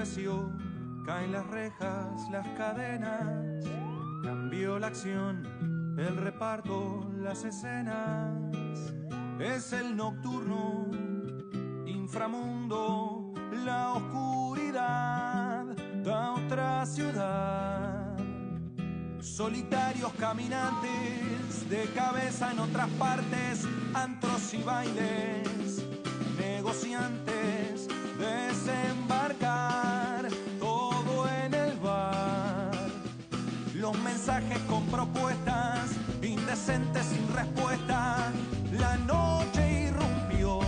enmudeció, caen las rejas, las cadenas, cambió la acción, el reparto, las escenas. Es el nocturno, inframundo, la oscuridad da otra ciudad. Solitarios caminantes, de cabeza en otras partes, antros y bailes, negociantes, desembarcar, todo en el bar. Los mensajes con propuestas, indecentes sin respuesta. La noche irrumpió,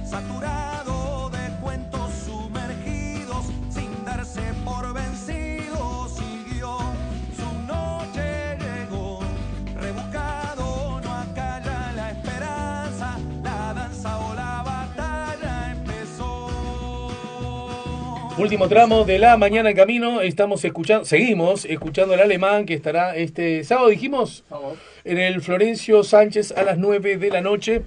saturado de cuentos sumergidos, sin darse por vencido, siguió. Su noche llegó, rebuscado, no acalla la esperanza, la danza o la batalla empezó. Último tramo de la mañana en camino, seguimos escuchando al Alemán, que estará este sábado, dijimos, en el Florencio Sánchez a las 9 de la noche.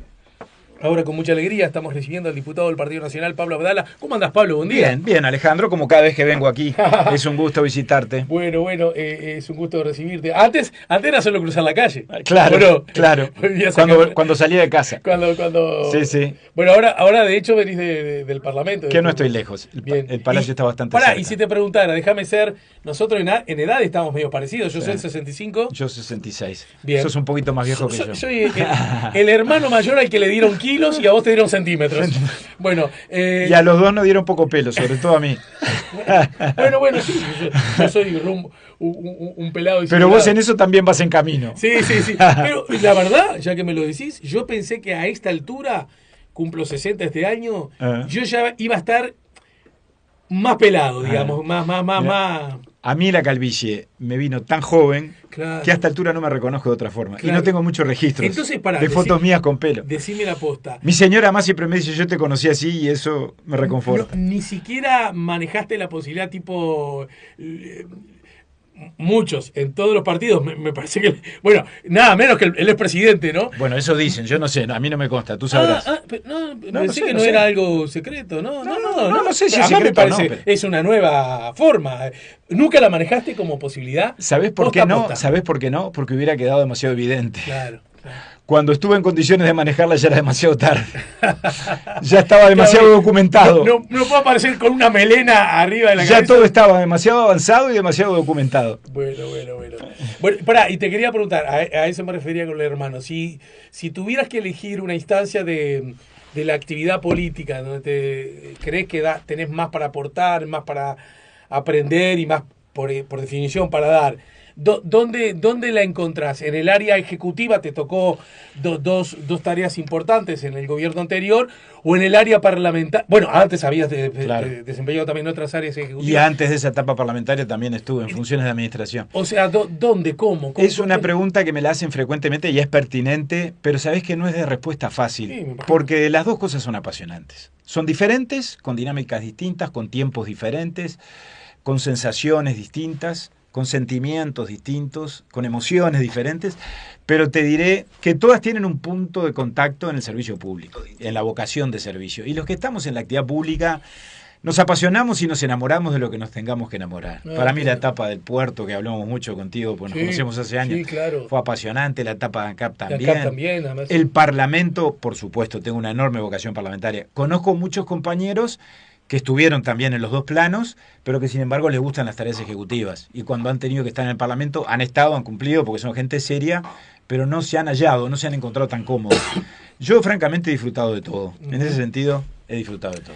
Ahora con mucha alegría estamos recibiendo al diputado del Partido Nacional, Pablo Abdala. ¿Cómo andás, Pablo? Buen día. Bien, bien, Alejandro, como cada vez que vengo aquí. Es un gusto visitarte. Bueno, es un gusto recibirte. Antes era solo cruzar la calle. Claro, claro. Cuando salía de casa. Cuando... Sí. Bueno, ahora de hecho venís del Parlamento. Que no estoy lejos. El Palacio está bastante cerca. Y si te preguntara, déjame ser, nosotros en edad estamos medio parecidos. Yo soy el 65. Yo 66. Bien. Sos un poquito más viejo que yo. Soy el hermano mayor al que le dieron kilos y a vos te dieron centímetros. Bueno. Y a los dos nos dieron poco pelo, sobre todo a mí. Bueno, sí. Yo soy un pelado. Pero vos en eso también vas en camino. Sí. Pero la verdad, ya que me lo decís, yo pensé que a esta altura, cumplo 60 este año, yo ya iba a estar más pelado, digamos, más. A mí la calvicie me vino tan joven que a esta altura no me reconozco de otra forma. Claro. Y no tengo muchos registros de fotos mías con pelo. Decime la posta. Mi señora más siempre me dice, yo te conocí así y eso me reconforta. Ni siquiera manejaste la posibilidad tipo... Muchos, en todos los partidos, me parece que... Bueno, nada menos que el expresidente, ¿no? Bueno, eso dicen, yo no sé, a mí no me consta, tú sabrás. Pensé que no era algo secreto, ¿no? No sé si es secreto, me parece, pero... Es una nueva forma. ¿Nunca la manejaste como posibilidad? ¿Sabés por qué no? ¿Sabés por qué no? Porque hubiera quedado demasiado evidente. Claro. Cuando estuve en condiciones de manejarla ya era demasiado tarde. Ya estaba demasiado documentado. No puedo aparecer con una melena arriba de la cabeza. Ya todo estaba demasiado avanzado y demasiado documentado. Bueno, pará, y te quería preguntar, a eso me refería con el hermano. Si tuvieras que elegir una instancia de la actividad política, donde crees que tenés más para aportar, más para aprender y más, por definición, para dar... ¿Dónde la encontrás? ¿En el área ejecutiva te tocó dos tareas importantes en el gobierno anterior? ¿O en el área parlamentaria? Bueno, antes habías desempeñado también otras áreas ejecutivas. Y antes de esa etapa parlamentaria también estuve en funciones de administración. O sea, ¿dónde? ¿Cómo? Es una pregunta que me la hacen frecuentemente y es pertinente, pero sabés que no es de respuesta fácil. Sí, porque las dos cosas son apasionantes. Son diferentes, con dinámicas distintas, con tiempos diferentes, con sensaciones distintas, con sentimientos distintos, con emociones diferentes, pero te diré que todas tienen un punto de contacto en el servicio público, en la vocación de servicio. Y los que estamos en la actividad pública nos apasionamos y nos enamoramos de lo que nos tengamos que enamorar. Para mí la etapa del puerto, que hablamos mucho contigo, porque nos conocemos hace años, fue apasionante, la etapa de ANCAP también. El Parlamento, por supuesto, tengo una enorme vocación parlamentaria. Conozco muchos compañeros que estuvieron también en los dos planos, pero que sin embargo les gustan las tareas ejecutivas. Y cuando han tenido que estar en el Parlamento, han cumplido, porque son gente seria, pero no se han hallado, no se han encontrado tan cómodos. Yo francamente he disfrutado de todo. En ese sentido, he disfrutado de todo.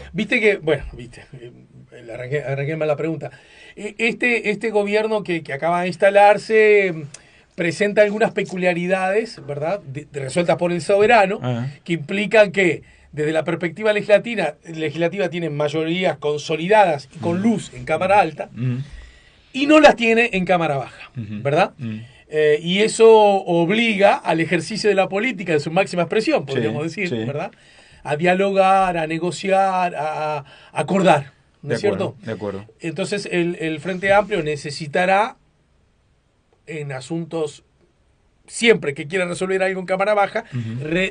Arranqué mal la pregunta. Este gobierno que acaba de instalarse presenta algunas peculiaridades, ¿verdad?, resueltas por el soberano, que implican que desde la perspectiva legislativa tienen mayorías consolidadas y con luz en Cámara Alta y no las tiene en Cámara Baja, ¿verdad? Y eso obliga al ejercicio de la política en su máxima expresión, podríamos decir, ¿verdad? A dialogar, a negociar, a acordar, ¿no es cierto? De acuerdo. Entonces el Frente Amplio necesitará en asuntos... Siempre que quiera resolver algo en Cámara Baja,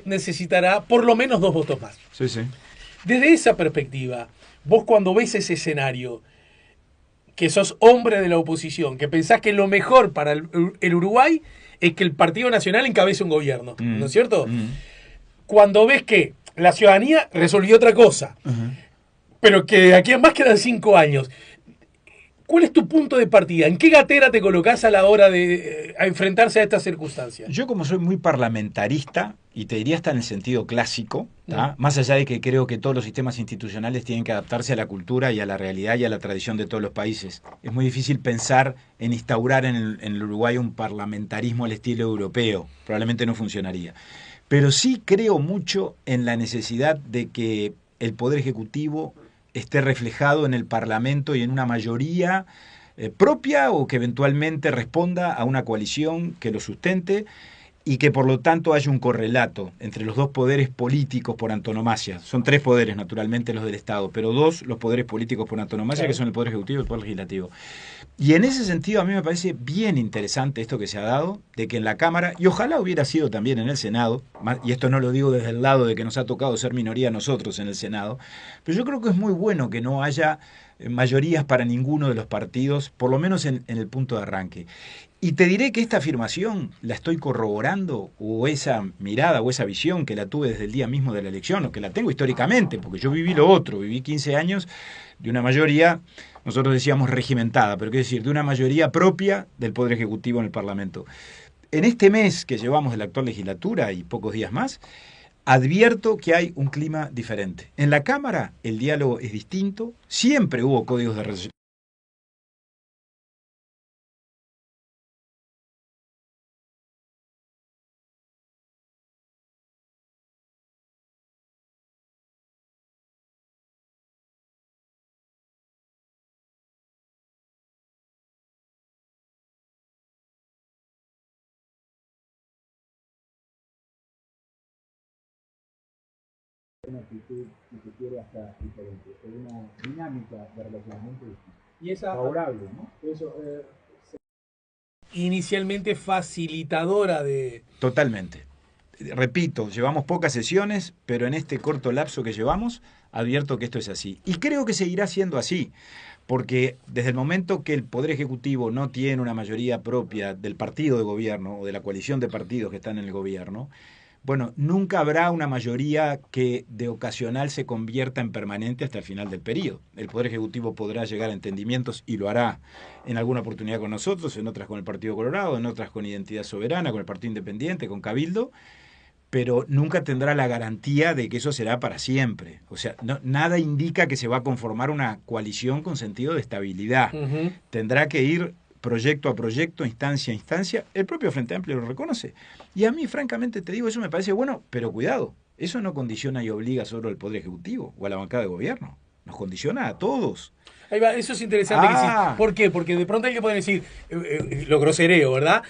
necesitará por lo menos 2 votos más. Sí. Desde esa perspectiva, vos cuando ves ese escenario, que sos hombre de la oposición, que pensás que lo mejor para el Uruguay es que el Partido Nacional encabece un gobierno, ¿no es cierto? Cuando ves que la ciudadanía resolvió otra cosa, pero que de aquí a más quedan 5 años, ¿cuál es tu punto de partida? ¿En qué gatera te colocás a la hora de enfrentarse a estas circunstancias? Yo, como soy muy parlamentarista, y te diría hasta en el sentido clásico, más allá de que creo que todos los sistemas institucionales tienen que adaptarse a la cultura y a la realidad y a la tradición de todos los países. Es muy difícil pensar en instaurar en el Uruguay un parlamentarismo al estilo europeo. Probablemente no funcionaría. Pero sí creo mucho en la necesidad de que el Poder Ejecutivo esté reflejado en el Parlamento y en una mayoría propia o que eventualmente responda a una coalición que lo sustente y que por lo tanto haya un correlato entre los dos poderes políticos por antonomasia. Son 3 poderes, naturalmente, los del Estado, pero 2 los poderes políticos por antonomasia, que son el Poder Ejecutivo y el Poder Legislativo. Y en ese sentido a mí me parece bien interesante esto que se ha dado, de que en la Cámara, y ojalá hubiera sido también en el Senado, y esto no lo digo desde el lado de que nos ha tocado ser minoría a nosotros en el Senado, pero yo creo que es muy bueno que no haya mayorías para ninguno de los partidos, por lo menos en el punto de arranque. Y te diré que esta afirmación la estoy corroborando, o esa mirada o esa visión que la tuve desde el día mismo de la elección, o que la tengo históricamente, porque yo viví lo otro, viví 15 años de una mayoría, nosotros decíamos regimentada, pero quiero decir, de una mayoría propia del Poder Ejecutivo en el Parlamento. En este mes que llevamos de la actual legislatura y pocos días más, advierto que hay un clima diferente. En la Cámara el diálogo es distinto, siempre hubo códigos de resolución. Una actitud, si se quiere, hasta diferente, una dinámica de relacionamiento y esa favorable, ¿no? Eso, inicialmente facilitadora de... Totalmente. Repito, llevamos pocas sesiones, pero en este corto lapso que llevamos, advierto que esto es así. Y creo que seguirá siendo así, porque desde el momento que el Poder Ejecutivo no tiene una mayoría propia del partido de gobierno o de la coalición de partidos que están en el gobierno, bueno, nunca habrá una mayoría que de ocasional se convierta en permanente hasta el final del periodo. El Poder Ejecutivo podrá llegar a entendimientos y lo hará en alguna oportunidad con nosotros, en otras con el Partido Colorado, en otras con Identidad Soberana, con el Partido Independiente, con Cabildo, pero nunca tendrá la garantía de que eso será para siempre. O sea, nada indica que se va a conformar una coalición con sentido de estabilidad. Tendrá que ir proyecto a proyecto, instancia a instancia. El propio Frente Amplio lo reconoce. Y a mí, francamente, te digo, eso me parece bueno, pero cuidado, eso no condiciona y obliga solo al Poder Ejecutivo o a la bancada de gobierno. Nos condiciona a todos. Ahí va, eso es interesante. Que sí. ¿Por qué? Porque de pronto hay que poder decir, lo grosereo, ¿verdad?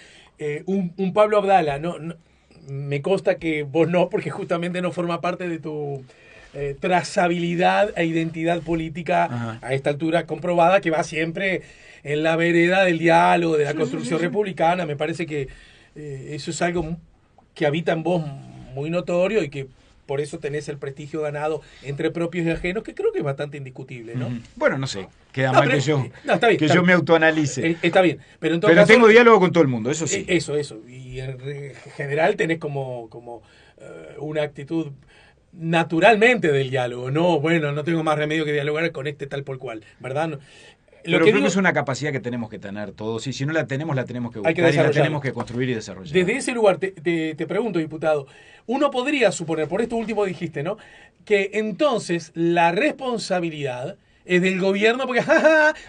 Un Pablo Abdala, no, me consta que vos no, porque justamente no forma parte de tu trazabilidad e identidad política a esta altura comprobada, que va siempre en la vereda del diálogo, de la construcción republicana. Me parece que eso es algo que habita en vos muy notorio y que por eso tenés el prestigio ganado entre propios y ajenos, que creo que es bastante indiscutible, ¿no? Bueno, no sé, queda mal que yo me autoanalice. Está bien, pero en todo caso, tengo diálogo con todo el mundo, eso sí. Eso. Y en general tenés como una actitud naturalmente del diálogo, no, bueno, no tengo más remedio que dialogar con este tal por cual, ¿verdad? Pero creo que es una capacidad que tenemos que tener todos, y si no la tenemos que buscar y la tenemos que construir y desarrollar. Desde ese lugar te pregunto, diputado, uno podría suponer, por esto último dijiste, ¿no?, que entonces la responsabilidad es del gobierno, porque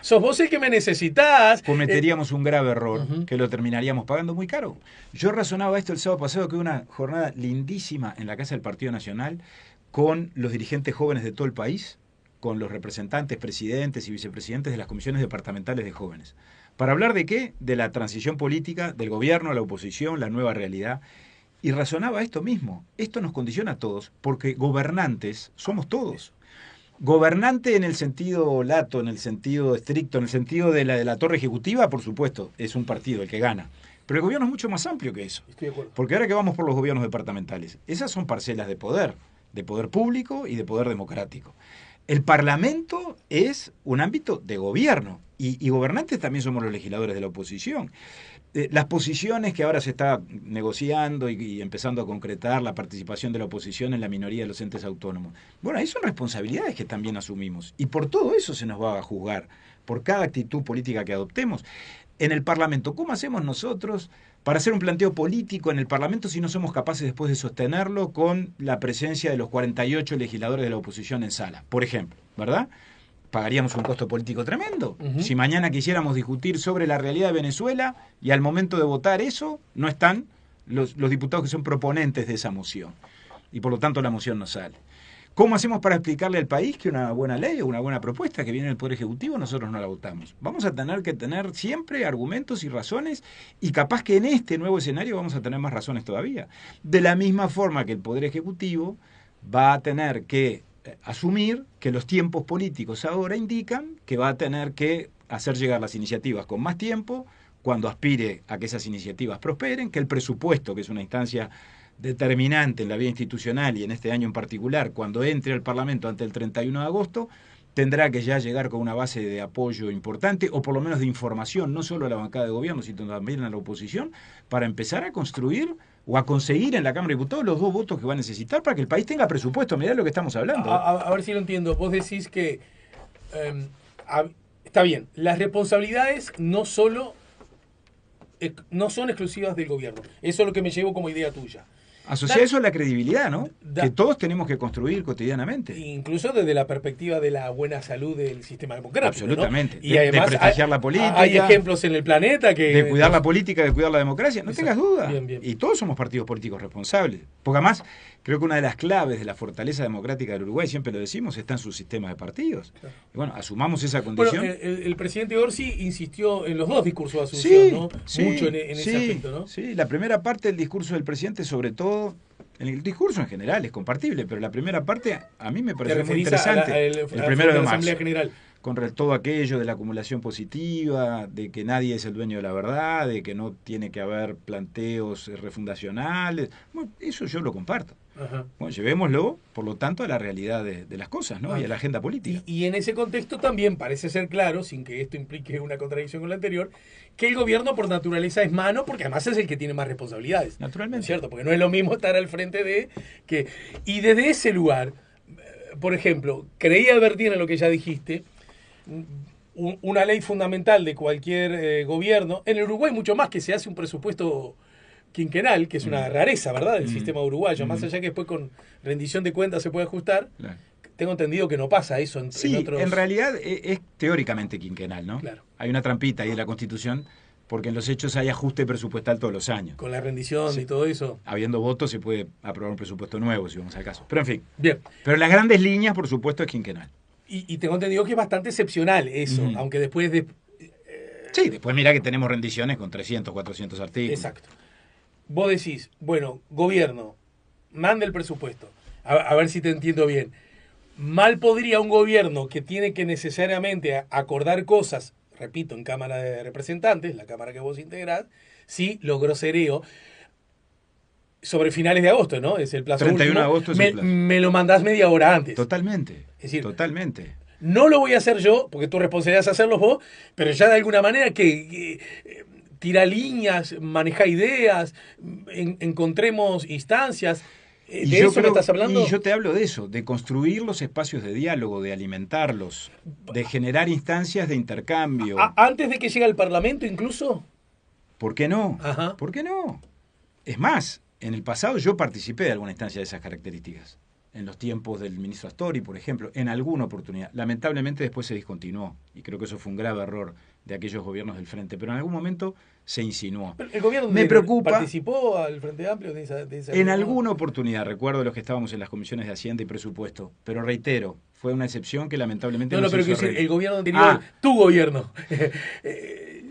sos vos el que me necesitás. Cometeríamos un grave error que lo terminaríamos pagando muy caro. Yo razonaba esto el sábado pasado, que hubo una jornada lindísima en la Casa del Partido Nacional con los dirigentes jóvenes de todo el país, con los representantes, presidentes y vicepresidentes de las comisiones departamentales de jóvenes. ¿Para hablar de qué? De la transición política, del gobierno, la oposición, la nueva realidad. Y razonaba esto mismo. Esto nos condiciona a todos, porque gobernantes somos todos. Gobernante en el sentido lato, en el sentido estricto, en el sentido de la torre ejecutiva, por supuesto, es un partido el que gana. Pero el gobierno es mucho más amplio que eso. Estoy de acuerdo. Porque ahora que vamos por los gobiernos departamentales, esas son parcelas de poder público y de poder democrático. El Parlamento es un ámbito de gobierno, Y gobernantes también somos los legisladores de la oposición. Las posiciones que ahora se está negociando y empezando a concretar, la participación de la oposición en la minoría de los entes autónomos. Bueno, ahí son responsabilidades que también asumimos. Y por todo eso se nos va a juzgar, por cada actitud política que adoptemos. En el Parlamento, ¿cómo hacemos nosotros para hacer un planteo político en el Parlamento si no somos capaces después de sostenerlo con la presencia de los 48 legisladores de la oposición en sala, por ejemplo, ¿verdad? Pagaríamos un costo político tremendo. Si mañana quisiéramos discutir sobre la realidad de Venezuela y al momento de votar eso, no están los diputados que son proponentes de esa moción. Y por lo tanto la moción no sale. ¿Cómo hacemos para explicarle al país que una buena ley o una buena propuesta que viene del Poder Ejecutivo nosotros no la votamos? Vamos a tener que tener siempre argumentos y razones, y capaz que en este nuevo escenario vamos a tener más razones todavía. De la misma forma que el Poder Ejecutivo va a tener que asumir que los tiempos políticos ahora indican que va a tener que hacer llegar las iniciativas con más tiempo, cuando aspire a que esas iniciativas prosperen, que el presupuesto, que es una instancia determinante en la vida institucional y en este año en particular, cuando entre al Parlamento ante el 31 de agosto, tendrá que ya llegar con una base de apoyo importante, o por lo menos de información, no solo a la bancada de gobierno, sino también a la oposición, para empezar a construir o a conseguir en la Cámara de Diputados los 2 votos que va a necesitar para que el país tenga presupuesto. Mirá lo que estamos hablando. A ver si lo entiendo. Vos decís que está bien, las responsabilidades no son exclusivas del gobierno. Eso es lo que me llevo como idea tuya. Asociar eso a la credibilidad, ¿no? Que todos tenemos que construir cotidianamente. Incluso desde la perspectiva de la buena salud del sistema democrático. Absolutamente. ¿No? Y además de prestigiar la política. Hay ejemplos en el planeta que... De cuidar la política, de cuidar la democracia. No tengas duda. Bien. Y todos somos partidos políticos responsables. Porque además, creo que una de las claves de la fortaleza democrática del Uruguay, siempre lo decimos, está en su sistema de partidos. Claro. Y bueno, asumamos esa condición. Bueno, el presidente Orsi insistió en los 2 discursos de Asunción, ¿no? Mucho en ese aspecto, ¿no? Sí, la primera parte del discurso del presidente, sobre todo, el discurso en general es compartible, pero la primera parte a mí me pareció muy interesante. El primero de marzo. Asamblea General. Con todo aquello de la acumulación positiva, de que nadie es el dueño de la verdad, de que no tiene que haber planteos refundacionales. Bueno, eso yo lo comparto. Ajá. Bueno, llevémoslo, por lo tanto, a la realidad de las cosas, ¿no? Y a la agenda política. Y en ese contexto también parece ser claro, sin que esto implique una contradicción con lo anterior, que el gobierno por naturaleza es mano, porque además es el que tiene más responsabilidades. Naturalmente. ¿Cierto? Porque no es lo mismo estar al frente de que... Y desde ese lugar, por ejemplo, creí advertir en lo que ya dijiste, una ley fundamental de cualquier gobierno, en el Uruguay mucho más, que se hace un presupuesto quinquenal, que es una rareza, ¿verdad?, del sistema uruguayo, más allá que después con rendición de cuentas se puede ajustar. Claro. Tengo entendido que no pasa eso en otros... en realidad es teóricamente quinquenal, ¿no? Claro. Hay una trampita ahí en la Constitución, porque en los hechos hay ajuste presupuestal todos los años. Con la rendición y todo eso. Habiendo votos se puede aprobar un presupuesto nuevo, si vamos al caso. Pero en fin. Bien. Pero en las grandes líneas, por supuesto, es quinquenal. Y tengo entendido que es bastante excepcional eso, aunque después de... Sí, después mirá que tenemos rendiciones con 300, 400 artículos. Exacto. Vos decís, bueno, gobierno, manda el presupuesto. A ver si te entiendo bien. Mal podría un gobierno que tiene que necesariamente acordar cosas, repito, en Cámara de Representantes, la Cámara que vos integrás, si lo grosereo, sobre finales de agosto, ¿no? Es el plazo 31 último. de agosto es el plazo. Me lo mandás media hora antes. Totalmente. Es decir, totalmente. No lo voy a hacer yo, porque tu responsabilidad es hacerlo vos, pero ya de alguna manera que tira líneas, maneja ideas, encontremos instancias. ¿De eso me estás hablando? Y yo te hablo de eso, de construir los espacios de diálogo, de alimentarlos, de generar instancias de intercambio. ¿Antes de que llegue al Parlamento incluso? ¿Por qué no? Ajá. ¿Por qué no? Es más, en el pasado yo participé de alguna instancia de esas características. En los tiempos del ministro Astori, por ejemplo, en alguna oportunidad. Lamentablemente después se discontinuó, y creo que eso fue un grave error de aquellos gobiernos del Frente, pero en algún momento se insinuó. ¿El gobierno me preocupa, participó al Frente Amplio de esa en alguna oportunidad? Recuerdo los que estábamos en las comisiones de Hacienda y Presupuesto, pero reitero, fue una excepción que lamentablemente no pero quiero decir, el gobierno anterior, tu gobierno.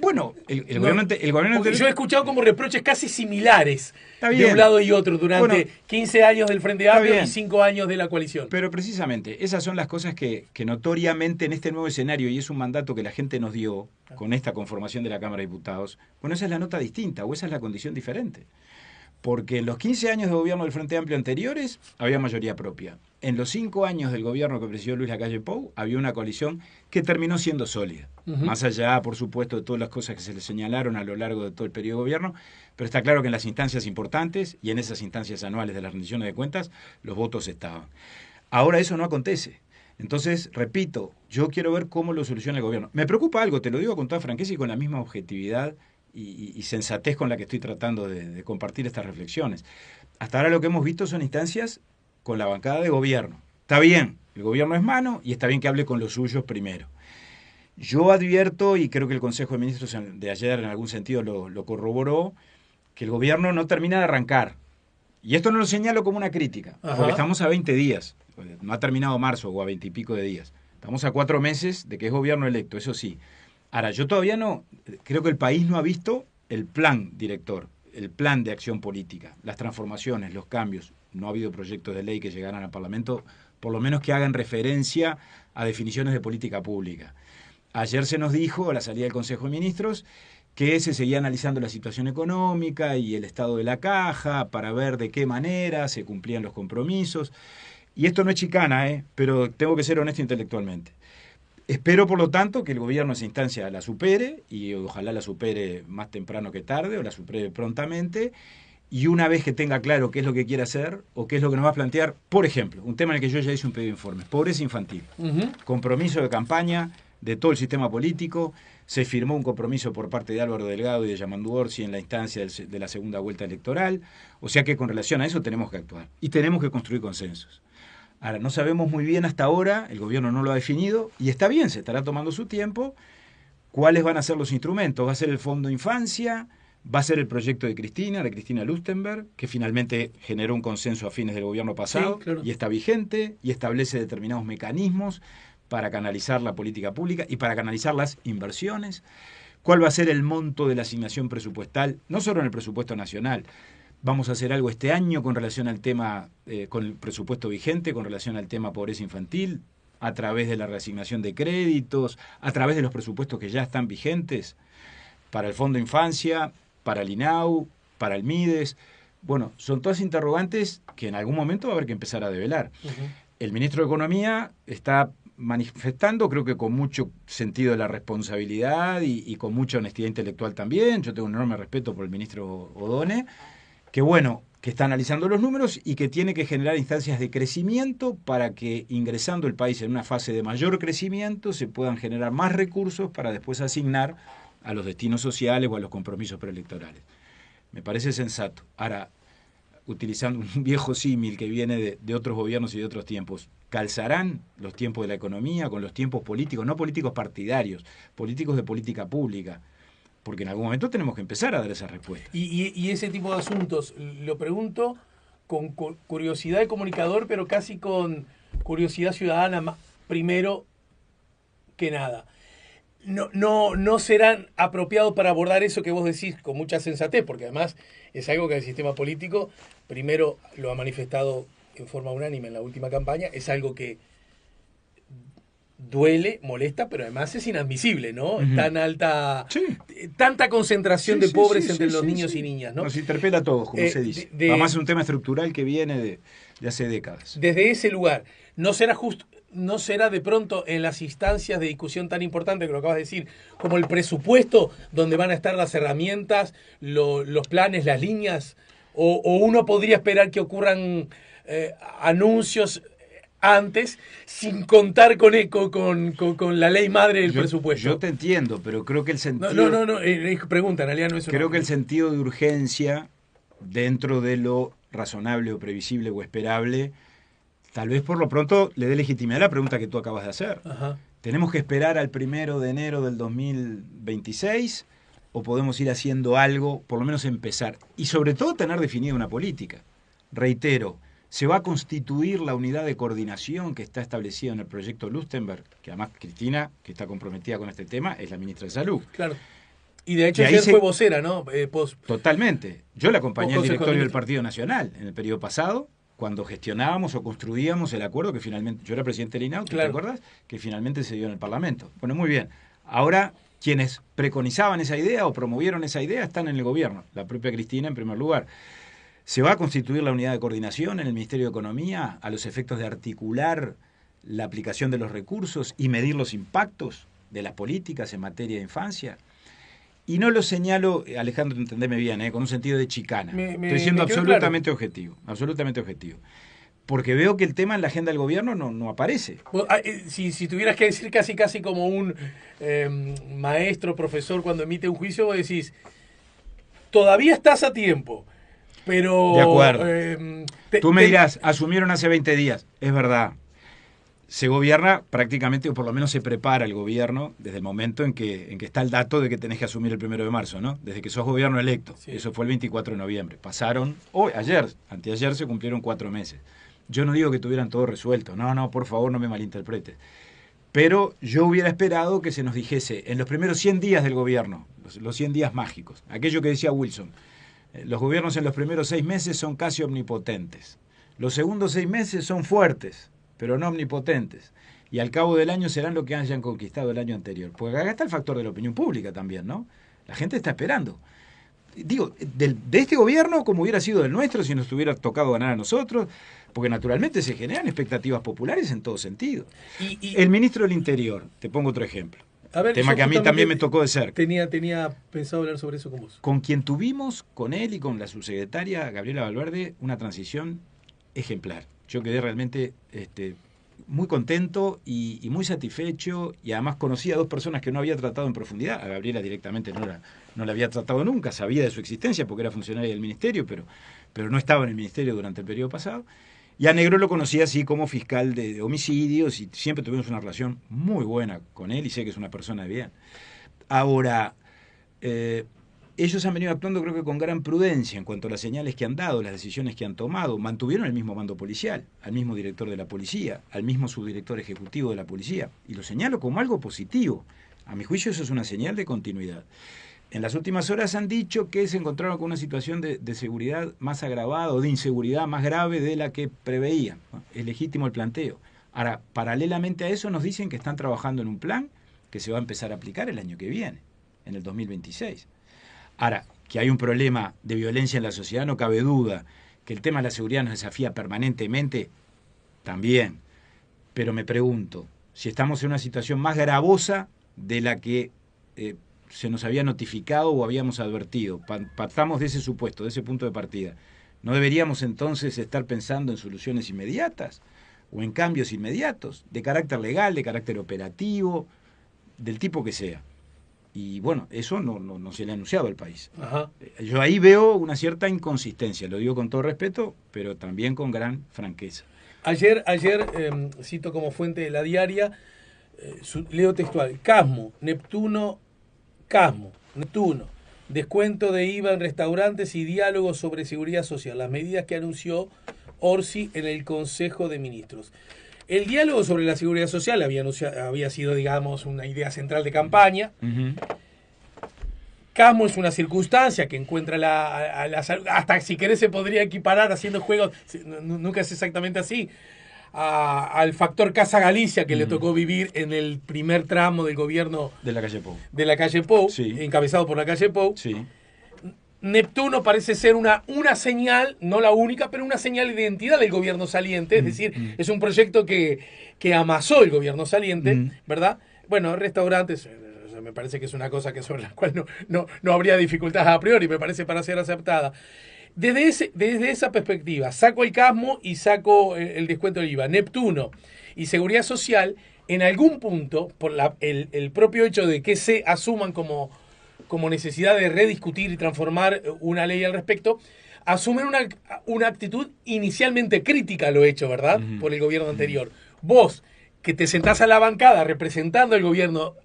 Bueno, el gobierno anterior... Yo he escuchado como reproches casi similares de un lado y otro durante 15 años del Frente Amplio y 5 años de la coalición. Pero precisamente, esas son las cosas que notoriamente en este nuevo escenario, y es un mandato que la gente nos dio con esta conformación de la Cámara de Diputados, bueno, esa es la nota distinta o esa es la condición diferente. Porque en los 15 años de gobierno del Frente Amplio anteriores había mayoría propia. En los 5 años del gobierno que presidió Luis Lacalle Pou había una coalición que terminó siendo sólida. Más allá, por supuesto, de todas las cosas que se le señalaron a lo largo de todo el periodo de gobierno, pero está claro que en las instancias importantes y en esas instancias anuales de las rendiciones de cuentas, los votos estaban. Ahora eso no acontece. Entonces, repito, yo quiero ver cómo lo soluciona el gobierno. Me preocupa algo, te lo digo con toda franqueza y con la misma objetividad y sensatez con la que estoy tratando de compartir estas reflexiones. Hasta ahora lo que hemos visto son instancias con la bancada de gobierno. Está bien, el gobierno es mano y está bien que hable con los suyos primero. Yo advierto, y creo que el Consejo de Ministros de ayer en algún sentido lo corroboró, que el gobierno no termina de arrancar. Y esto no lo señalo como una crítica, porque estamos a 20 días. No ha terminado marzo o a 20 y pico de días. Estamos a 4 meses de que es gobierno electo, eso sí. Ahora, yo todavía no, creo que el país no ha visto el plan director, el plan de acción política, las transformaciones, los cambios. No ha habido proyectos de ley que llegaran al Parlamento, por lo menos que hagan referencia a definiciones de política pública. Ayer se nos dijo, a la salida del Consejo de Ministros, que se seguía analizando la situación económica y el estado de la caja para ver de qué manera se cumplían los compromisos. Y esto no es chicana, pero tengo que ser honesto intelectualmente. Espero, por lo tanto, que el gobierno esa instancia la supere, y ojalá la supere más temprano que tarde, o la supere prontamente, y una vez que tenga claro qué es lo que quiere hacer, o qué es lo que nos va a plantear, por ejemplo, un tema en el que yo ya hice un pedido de informes, pobreza infantil, compromiso de campaña de todo el sistema político, se firmó un compromiso por parte de Álvaro Delgado y de Yamandu Orsi en la instancia de la segunda vuelta electoral, o sea que con relación a eso tenemos que actuar, y tenemos que construir consensos. Ahora, no sabemos muy bien hasta ahora, el gobierno no lo ha definido, y está bien, se estará tomando su tiempo, cuáles van a ser los instrumentos. ¿Va a ser el Fondo Infancia? ¿Va a ser el proyecto de Cristina Lustenberg, que finalmente generó un consenso a fines del gobierno pasado, sí, claro, y está vigente, y establece determinados mecanismos para canalizar la política pública y para canalizar las inversiones? ¿Cuál va a ser el monto de la asignación presupuestal, no solo en el presupuesto nacional? Vamos a hacer algo este año con relación al tema, con el presupuesto vigente, con relación al tema pobreza infantil, a través de la reasignación de créditos, a través de los presupuestos que ya están vigentes, para el Fondo Infancia, para el INAU, para el MIDES. Bueno, son todas interrogantes que en algún momento va a haber que empezar a develar. El ministro de Economía está manifestando, creo que con mucho sentido de la responsabilidad y con mucha honestidad intelectual también. Yo tengo un enorme respeto por el ministro Odone, que bueno, que está analizando los números y que tiene que generar instancias de crecimiento para que, ingresando el país en una fase de mayor crecimiento, se puedan generar más recursos para después asignar a los destinos sociales o a los compromisos preelectorales. Me parece sensato. Ahora, utilizando un viejo símil que viene de otros gobiernos y de otros tiempos, ¿calzarán los tiempos de la economía con los tiempos políticos, no políticos partidarios, políticos de política pública? Porque en algún momento tenemos que empezar a dar esa respuesta. Y ese tipo de asuntos, lo pregunto con curiosidad de comunicador, pero casi con curiosidad ciudadana, primero que nada. No serán apropiados para abordar eso que vos decís con mucha sensatez, porque además es algo que el sistema político, primero lo ha manifestado en forma unánime en la última campaña, es algo que duele, molesta, pero además es inadmisible, ¿no? Tan alta, tanta concentración de pobres entre los niños y niñas, ¿no? Nos interpela a todos, como se dice. Además es un tema estructural que viene de hace décadas. Desde ese lugar, ¿no será de pronto en las instancias de discusión tan importantes que lo acabas de decir, como el presupuesto, donde van a estar las herramientas, los planes, las líneas, o uno podría esperar que ocurran anuncios antes, sin contar con la ley madre del presupuesto? Yo te entiendo, pero creo que el sentido... No, pregunta, en realidad no es una... Creo que el sentido de urgencia, dentro de lo razonable o previsible o esperable, tal vez por lo pronto le dé legitimidad a la pregunta que tú acabas de hacer. ¿Tenemos que esperar al 1 de enero del 2026 o podemos ir haciendo algo, por lo menos empezar? Y sobre todo tener definida una política. Reitero, se va a constituir la unidad de coordinación que está establecida en el proyecto Lustenberg, que además Cristina, que está comprometida con este tema, es la ministra de Salud. Claro. Y de hecho ayer fue vocera, ¿no? Totalmente. Yo la acompañé al directorio del Partido Nacional en el periodo pasado, cuando gestionábamos o construíamos el acuerdo que finalmente, yo era presidente del INAU, ¿te acuerdas? Que finalmente se dio en el Parlamento. Bueno, muy bien. Ahora, quienes preconizaban esa idea o promovieron esa idea están en el gobierno, la propia Cristina en primer lugar. Se va a constituir la unidad de coordinación en el Ministerio de Economía a los efectos de articular la aplicación de los recursos y medir los impactos de las políticas en materia de infancia. Y no lo señalo, Alejandro, entendeme bien, con un sentido de chicana. Estoy siendo absolutamente objetivo, absolutamente objetivo. Porque veo que el tema en la agenda del gobierno no aparece. Si tuvieras que decir casi como un maestro, profesor, cuando emite un juicio, vos decís, todavía estás a tiempo, pero... De acuerdo. Tú me dirás, asumieron hace 20 días. Es verdad. Se gobierna prácticamente, o por lo menos se prepara el gobierno desde el momento en que está el dato de que tenés que asumir el 1 de marzo, ¿no? Desde que sos gobierno electo. Sí. Eso fue el 24 de noviembre. Pasaron, anteayer se cumplieron 4 meses. Yo no digo que tuvieran todo resuelto. No, por favor, no me malinterpretes. Pero yo hubiera esperado que se nos dijese, en los primeros 100 días del gobierno, los 100 días mágicos, aquello que decía Wilson, los gobiernos en los primeros 6 meses son casi omnipotentes. Los segundos 6 meses son fuertes, pero no omnipotentes. Y al cabo del año serán lo que hayan conquistado el año anterior. Porque acá está el factor de la opinión pública también, ¿no? La gente está esperando. Digo, de este gobierno como hubiera sido del nuestro si nos hubiera tocado ganar a nosotros, porque naturalmente se generan expectativas populares en todo sentido. El ministro del Interior, te pongo otro ejemplo, tema que a mí también me tocó de cerca. Tenía pensado hablar sobre eso con vos. Con quien tuvimos, con él y con la subsecretaria Gabriela Valverde, una transición ejemplar. Yo quedé realmente muy contento y muy satisfecho, y además conocí a 2 personas que no había tratado en profundidad. A Gabriela directamente no la había tratado nunca, sabía de su existencia porque era funcionaria del ministerio, pero no estaba en el ministerio durante el periodo pasado. Y a Negro lo conocí así como fiscal de homicidios, y siempre tuvimos una relación muy buena con él, y sé que es una persona de bien. Ahora, ellos han venido actuando, creo que con gran prudencia en cuanto a las señales que han dado, las decisiones que han tomado. Mantuvieron el mismo mando policial, al mismo director de la policía, al mismo subdirector ejecutivo de la policía, y lo señalo como algo positivo. A mi juicio eso es una señal de continuidad. En las últimas horas han dicho que se encontraron con una situación de seguridad más agravada, o de inseguridad más grave de la que preveían. Es legítimo el planteo. Ahora, paralelamente a eso nos dicen que están trabajando en un plan que se va a empezar a aplicar el año que viene, en el 2026. Ahora, que hay un problema de violencia en la sociedad, no cabe duda. Que el tema de la seguridad nos desafía permanentemente, también. Pero me pregunto, si estamos en una situación más gravosa de la que se nos había notificado o habíamos advertido, partamos de ese supuesto, de ese punto de partida, ¿no deberíamos entonces estar pensando en soluciones inmediatas o en cambios inmediatos, de carácter legal, de carácter operativo, del tipo que sea? Y bueno, eso no se le ha anunciado al país. Ajá. Yo ahí veo una cierta inconsistencia, lo digo con todo respeto, pero también con gran franqueza. Ayer cito como fuente de La Diaria, leo textual: Neptuno, descuento de IVA en restaurantes y diálogo sobre seguridad social, las medidas que anunció Orsi en el Consejo de Ministros. El diálogo sobre la seguridad social había sido, digamos, una idea central de campaña. Uh-huh. Casmo es una circunstancia que encuentra la salud, hasta si querés se podría equiparar haciendo juegos, nunca es exactamente así, al factor Casa Galicia que le tocó vivir en el primer tramo del gobierno de la calle Pou. De la calle Pou, sí. Encabezado por la calle Pou. Sí. Neptuno parece ser una señal, no la única, pero una señal de identidad del gobierno saliente, es decir, es un proyecto que amasó el gobierno saliente, ¿verdad? Bueno, restaurantes, me parece que es una cosa que sobre la cual no habría dificultades a priori, me parece, para ser aceptada. Desde esa perspectiva, saco el Casmo y saco el descuento del IVA. Neptuno y seguridad social, en algún punto, por el propio hecho de que se asuman como necesidad de rediscutir y transformar una ley al respecto, asumen una actitud inicialmente crítica a lo hecho, ¿verdad? Por el gobierno anterior. Vos, que te sentás a la bancada representando al gobierno,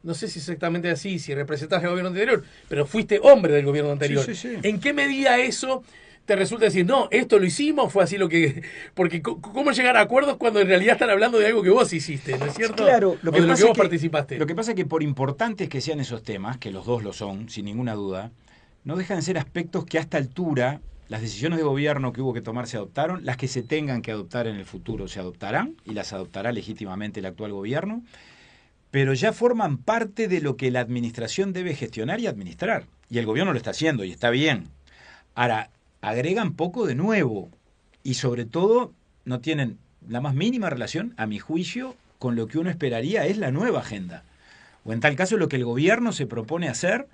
no sé si exactamente así, si representás al gobierno anterior, pero fuiste hombre del gobierno anterior. Sí. ¿En qué medida eso te resulta decir, no, esto lo hicimos, fue así lo que... Porque ¿cómo llegar a acuerdos cuando en realidad están hablando de algo que vos hiciste, ¿no es cierto? Claro, lo que vos participaste. Lo que pasa es que por importantes que sean esos temas, que los dos lo son, sin ninguna duda, no dejan de ser aspectos que a esta altura, las decisiones de gobierno que hubo que tomar se adoptaron, las que se tengan que adoptar en el futuro se adoptarán, y las adoptará legítimamente el actual gobierno, pero ya forman parte de lo que la administración debe gestionar y administrar. Y el gobierno lo está haciendo, y está bien. Ahora, agregan poco de nuevo y sobre todo no tienen la más mínima relación, a mi juicio, con lo que uno esperaría es la nueva agenda. O en tal caso lo que el gobierno se propone hacer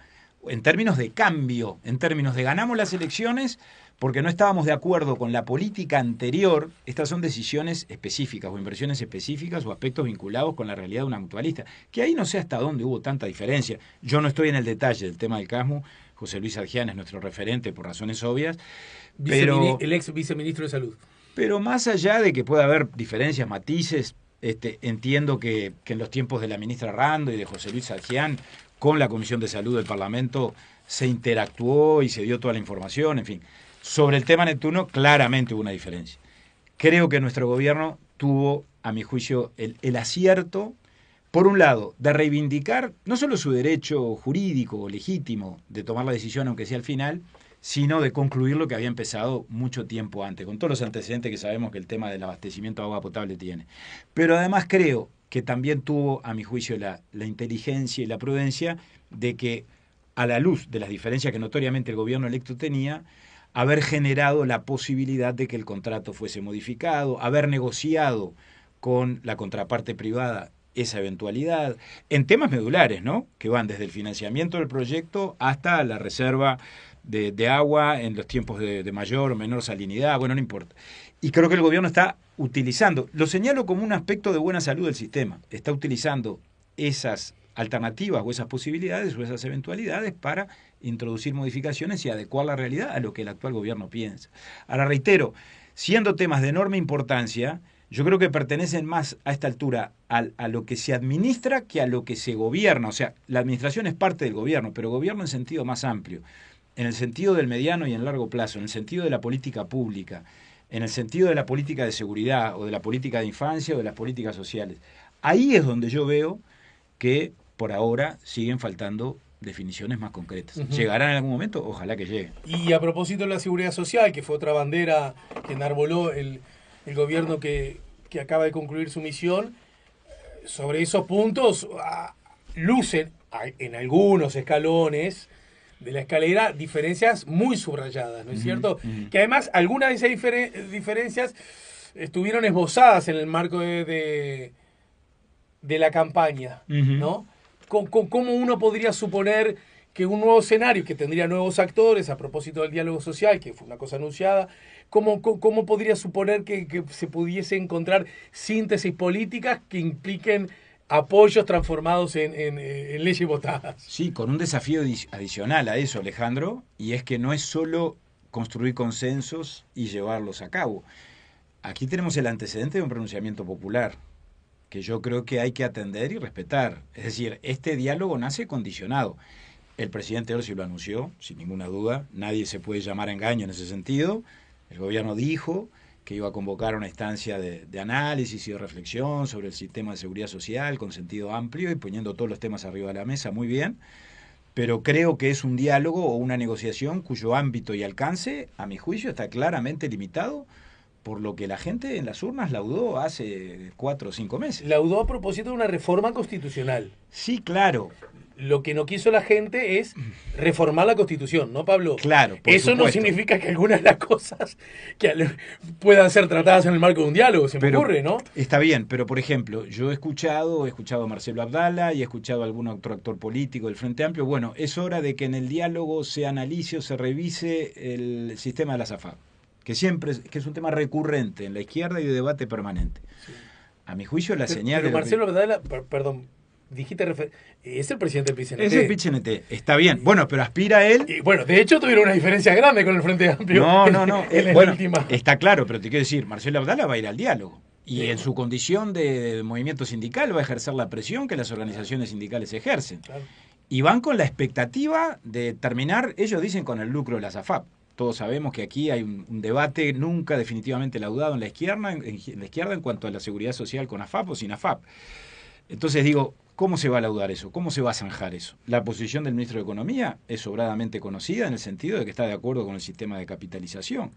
en términos de cambio, en términos de ganamos las elecciones porque no estábamos de acuerdo con la política anterior. Estas son decisiones específicas o inversiones específicas o aspectos vinculados con la realidad de una mutualista, que ahí no sé hasta dónde hubo tanta diferencia. Yo no estoy en el detalle del tema del CASMU, José Luis Argián es nuestro referente por razones obvias, pero el ex viceministro de Salud. Pero más allá de que pueda haber diferencias, matices, entiendo que en los tiempos de la ministra Rando y de José Luis Argián, con la Comisión de Salud del Parlamento, se interactuó y se dio toda la información, en fin. Sobre el tema Neptuno, claramente hubo una diferencia. Creo que nuestro gobierno tuvo, a mi juicio, el acierto, por un lado, de reivindicar no solo su derecho jurídico o legítimo de tomar la decisión, aunque sea al final, sino de concluir lo que había empezado mucho tiempo antes, con todos los antecedentes que sabemos que el tema del abastecimiento de agua potable tiene. Pero además creo que también tuvo, a mi juicio, la inteligencia y la prudencia de que, a la luz de las diferencias que notoriamente el gobierno electo tenía, haber generado la posibilidad de que el contrato fuese modificado, haber negociado con la contraparte privada esa eventualidad, en temas medulares, ¿no? Que van desde el financiamiento del proyecto hasta la reserva de agua en los tiempos de mayor o menor salinidad, bueno, no importa. Y creo que el gobierno está utilizando, lo señalo como un aspecto de buena salud del sistema, está utilizando esas alternativas o esas posibilidades o esas eventualidades para introducir modificaciones y adecuar la realidad a lo que el actual gobierno piensa. Ahora, reitero, siendo temas de enorme importancia, yo creo que pertenecen más a esta altura a lo que se administra que a lo que se gobierna. O sea, la administración es parte del gobierno, pero gobierno en sentido más amplio, en el sentido del mediano y en largo plazo, en el sentido de la política pública, en el sentido de la política de seguridad o de la política de infancia o de las políticas sociales. Ahí es donde yo veo que por ahora siguen faltando definiciones más concretas. ¿Llegarán en algún momento? Ojalá que llegue. Y a propósito de la seguridad social, que fue otra bandera que enarboló el gobierno que acaba de concluir su misión, sobre esos puntos lucen en algunos escalones de la escalera diferencias muy subrayadas, ¿no es cierto? Que además algunas de esas diferencias estuvieron esbozadas en el marco de la campaña, ¿no? ¿Cómo uno podría suponer que un nuevo escenario, que tendría nuevos actores, a propósito del diálogo social, que fue una cosa anunciada, ¿cómo podría suponer que se pudiese encontrar síntesis políticas que impliquen apoyos transformados en leyes votadas? Sí, con un desafío adicional a eso, Alejandro, y es que no es solo construir consensos y llevarlos a cabo. Aquí tenemos el antecedente de un pronunciamiento popular, que yo creo que hay que atender y respetar. Es decir, este diálogo nace condicionado. El presidente Orsi lo anunció, sin ninguna duda, nadie se puede llamar a engaño en ese sentido. El gobierno dijo que iba a convocar una instancia de análisis y de reflexión sobre el sistema de seguridad social con sentido amplio y poniendo todos los temas arriba de la mesa, muy bien, pero creo que es un diálogo o una negociación cuyo ámbito y alcance, a mi juicio, está claramente limitado por lo que la gente en las urnas laudó hace 4 o 5 meses. Laudó a propósito de una reforma constitucional. Sí, claro. Lo que no quiso la gente es reformar la Constitución, ¿no, Pablo? Claro, por Eso supuesto. no significa que algunas de las cosas que puedan ser tratadas en el marco de un diálogo, se me ocurre, ¿no? Está bien, pero por ejemplo, yo he escuchado a Marcelo Abdala y he escuchado a algún otro actor político del Frente Amplio. Bueno, es hora de que en el diálogo se analice o se revise el sistema de la AFAP, que es un tema recurrente en la izquierda y de debate permanente. Sí. A mi juicio, la señal... Pero Marcelo Abdala, perdón, dijiste es el presidente del PCNT. Es el PCNT, está bien. Bueno, pero aspira a él... Y bueno, de hecho tuvieron una diferencia grande con el Frente Amplio. No. Bueno, está claro, pero te quiero decir, Marcelo Abdala va a ir al diálogo. Y en su condición de movimiento sindical va a ejercer la presión que las organizaciones sindicales ejercen. Claro. Y van con la expectativa de terminar, ellos dicen, con el lucro de la AFAP. Todos sabemos que aquí hay un debate nunca definitivamente laudado en la izquierda en cuanto a la seguridad social con AFAP o sin AFAP. Entonces digo, ¿cómo se va a laudar eso? ¿Cómo se va a zanjar eso? La posición del ministro de Economía es sobradamente conocida en el sentido de que está de acuerdo con el sistema de capitalización.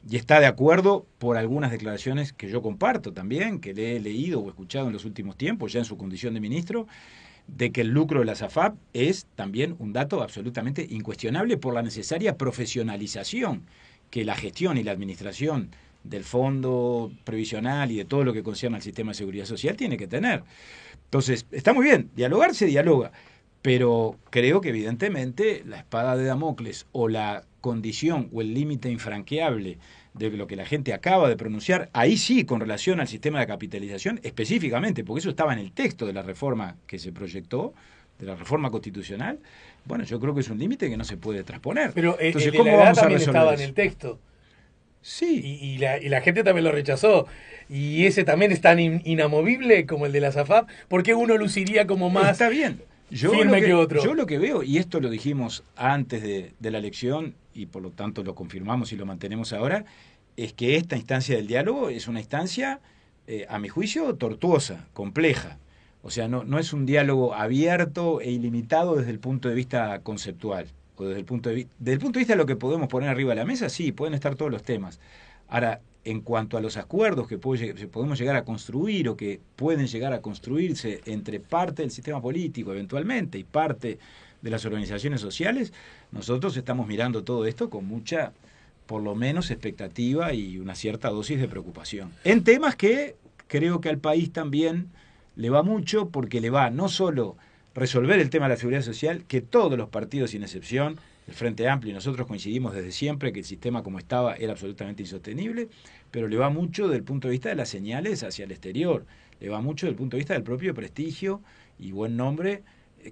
Y está de acuerdo por algunas declaraciones que yo comparto también, que le he leído o escuchado en los últimos tiempos, ya en su condición de ministro, de que el lucro de la AFAP es también un dato absolutamente incuestionable por la necesaria profesionalización que la gestión y la administración del fondo previsional y de todo lo que concierne al sistema de seguridad social tiene que tener. Entonces, está muy bien, dialogar se dialoga, pero creo que evidentemente la espada de Damocles o la condición o el límite infranqueable de lo que la gente acaba de pronunciar, ahí sí, con relación al sistema de capitalización, específicamente, porque eso estaba en el texto de la reforma que se proyectó, de la reforma constitucional, bueno, yo creo que es un límite que no se puede transponer. Pero entonces, ¿cómo vamos a resolver estaba eso? En el texto. Sí. Y la gente también lo rechazó. Y ese también es tan inamovible como el de la SAFAP. ¿Por qué uno luciría como más Está bien. firme que otro? Yo lo que veo, y esto lo dijimos antes de la elección, y por lo tanto lo confirmamos y lo mantenemos ahora, es que esta instancia del diálogo es una instancia, a mi juicio, tortuosa, compleja. O sea, no es un diálogo abierto e ilimitado desde el punto de vista conceptual. O desde el punto de vista de lo que podemos poner arriba de la mesa, sí, pueden estar todos los temas. Ahora, en cuanto a los acuerdos que podemos llegar a construir o que pueden llegar a construirse entre parte del sistema político eventualmente y parte de las organizaciones sociales, nosotros estamos mirando todo esto con mucha, por lo menos, expectativa y una cierta dosis de preocupación. En temas que creo que al país también le va mucho, porque le va no solo resolver el tema de la seguridad social, que todos los partidos sin excepción, el Frente Amplio y nosotros coincidimos desde siempre que el sistema como estaba era absolutamente insostenible, pero le va mucho desde el punto de vista de las señales hacia el exterior, le va mucho desde el punto de vista del propio prestigio y buen nombre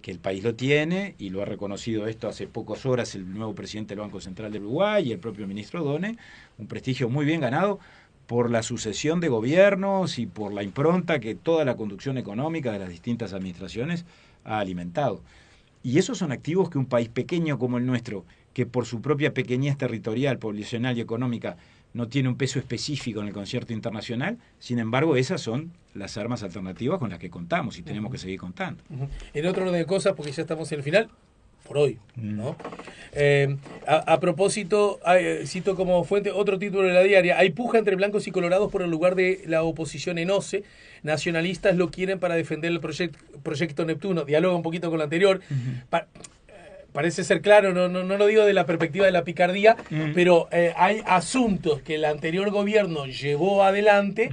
que el país lo tiene, y lo ha reconocido esto hace pocas horas el nuevo presidente del Banco Central de Uruguay y el propio ministro Done, un prestigio muy bien ganado por la sucesión de gobiernos y por la impronta que toda la conducción económica de las distintas administraciones ha alimentado. Y esos son activos que un país pequeño como el nuestro, que por su propia pequeñez territorial, poblacional y económica no tiene un peso específico en el concierto internacional, sin embargo esas son las armas alternativas con las que contamos y tenemos que seguir contando. En otro orden de cosas, porque ya estamos en el final, por hoy, ¿no? A propósito, cito como fuente otro título de la diaria: hay puja entre blancos y colorados por el lugar de la oposición en OCE. Nacionalistas lo quieren para defender el proyecto Neptuno. Dialoga un poquito con lo anterior. Parece ser claro, no lo digo de la perspectiva de la picardía, pero hay asuntos que el anterior gobierno llevó adelante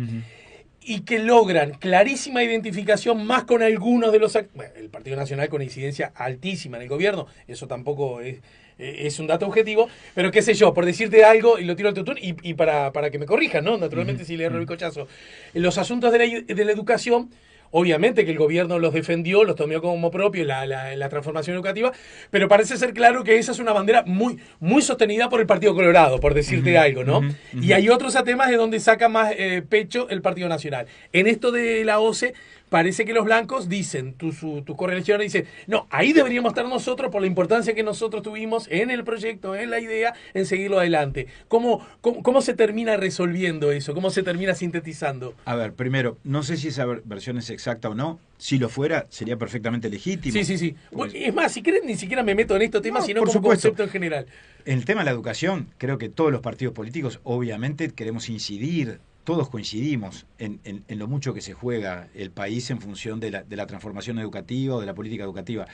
y que logran clarísima identificación más con algunos de los... Bueno, el Partido Nacional con incidencia altísima en el gobierno, eso tampoco es un dato objetivo, pero qué sé yo, por decirte algo, y lo tiro al tutún, y para que me corrijan, ¿no? Naturalmente, si le erro el cochazo. En los asuntos de la educación, obviamente que el gobierno los defendió, los tomó como propio la transformación educativa, pero parece ser claro que esa es una bandera muy, muy sostenida por el Partido Colorado, por decirte algo, ¿no? Y hay otros temas de donde saca más pecho el Partido Nacional. En esto de la OCE, parece que los blancos dicen, tus correligionarios dicen, no, ahí deberíamos estar nosotros por la importancia que nosotros tuvimos en el proyecto, en la idea, en seguirlo adelante. ¿Cómo se termina resolviendo eso? ¿Cómo se termina sintetizando? A ver, primero, no sé si esa versión es exacta o no. Si lo fuera, sería perfectamente legítimo. Sí. Pues, es más, si querés, ni siquiera me meto en estos temas, sino como supuesto. Concepto en general. En el tema de la educación, creo que todos los partidos políticos, obviamente, queremos incidir. Todos coincidimos en lo mucho que se juega el país en función de la transformación educativa o de la política educativa.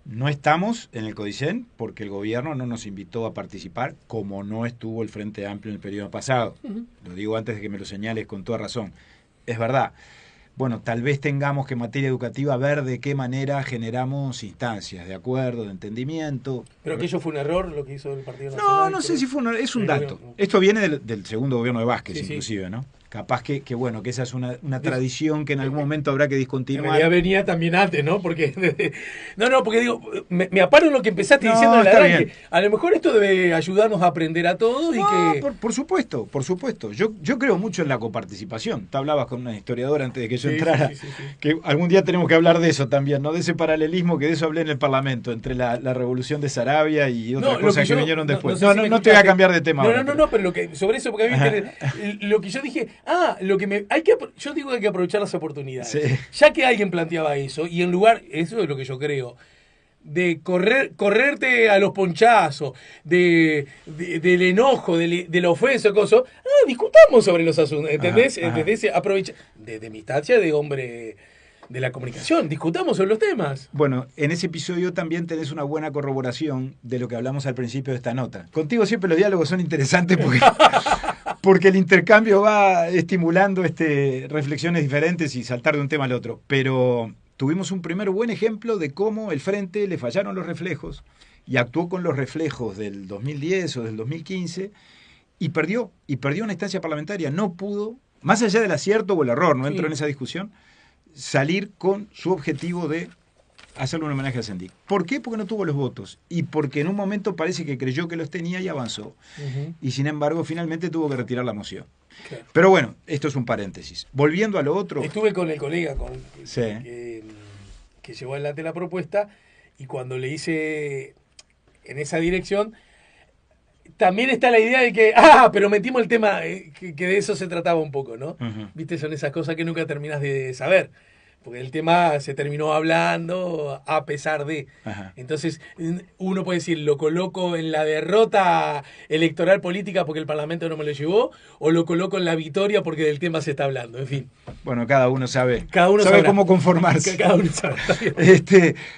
No estamos en el Codicen porque el gobierno no nos invitó a participar, como no estuvo el Frente Amplio en el periodo pasado. Lo digo antes de que me lo señales con toda razón. Es verdad. Bueno, tal vez tengamos que en materia educativa ver de qué manera generamos instancias de acuerdo, de entendimiento. ¿Pero aquello fue un error lo que hizo el Partido Nacional? No sé si fue un error, es un dato. Esto viene del segundo gobierno de Vázquez, inclusive, ¿no? Capaz que esa es una tradición que en algún momento habrá que discontinuar. Ya venía también antes, ¿no? Porque porque digo, me aparo en lo que empezaste diciendo en el arranque. A lo mejor esto debe ayudarnos a aprender a todos y que... Por supuesto. Yo creo mucho en la coparticipación. Te hablabas con una historiadora antes de que yo entrara, que algún día tenemos que hablar de eso también, ¿no? De ese paralelismo, que de eso hablé en el Parlamento, entre la revolución de Sarabia y otras cosas que vinieron después. No te voy a cambiar de tema. No, pero sobre eso, porque a mí lo que yo dije... yo digo que hay que aprovechar las oportunidades. Sí. Ya que alguien planteaba eso, y en lugar, eso es lo que yo creo, de correrte a los ponchazos, del enojo, de la ofensa, cosas, discutamos sobre los asuntos, ¿entendés? Aprovecha, desde mi instancia de hombre de la comunicación. Discutamos sobre los temas. Bueno, en ese episodio también tenés una buena corroboración de lo que hablamos al principio de esta nota. Contigo siempre los diálogos son interesantes porque el intercambio va estimulando reflexiones diferentes y saltar de un tema al otro. Pero tuvimos un primer buen ejemplo de cómo el Frente le fallaron los reflejos y actuó con los reflejos del 2010 o del 2015 y perdió una instancia parlamentaria. No pudo, más allá del acierto o el error, no entro en esa discusión, salir con su objetivo de hacerle un homenaje a Sendik. ¿Por qué? Porque no tuvo los votos y porque en un momento parece que creyó que los tenía y avanzó. Y sin embargo, finalmente tuvo que retirar la moción. Claro. Pero bueno, esto es un paréntesis. Volviendo a lo otro... Estuve con el colega que llevó adelante la propuesta y cuando le hice en esa dirección, también está la idea de que, pero metimos el tema, que de eso se trataba un poco, ¿no? Viste, son esas cosas que nunca terminas de saber. Porque el tema se terminó hablando a pesar de. Entonces, uno puede decir, lo coloco en la derrota electoral política porque el Parlamento no me lo llevó, o lo coloco en la victoria porque del tema se está hablando, en fin. Bueno, cada uno sabe cómo conformarse. Cada uno sabe.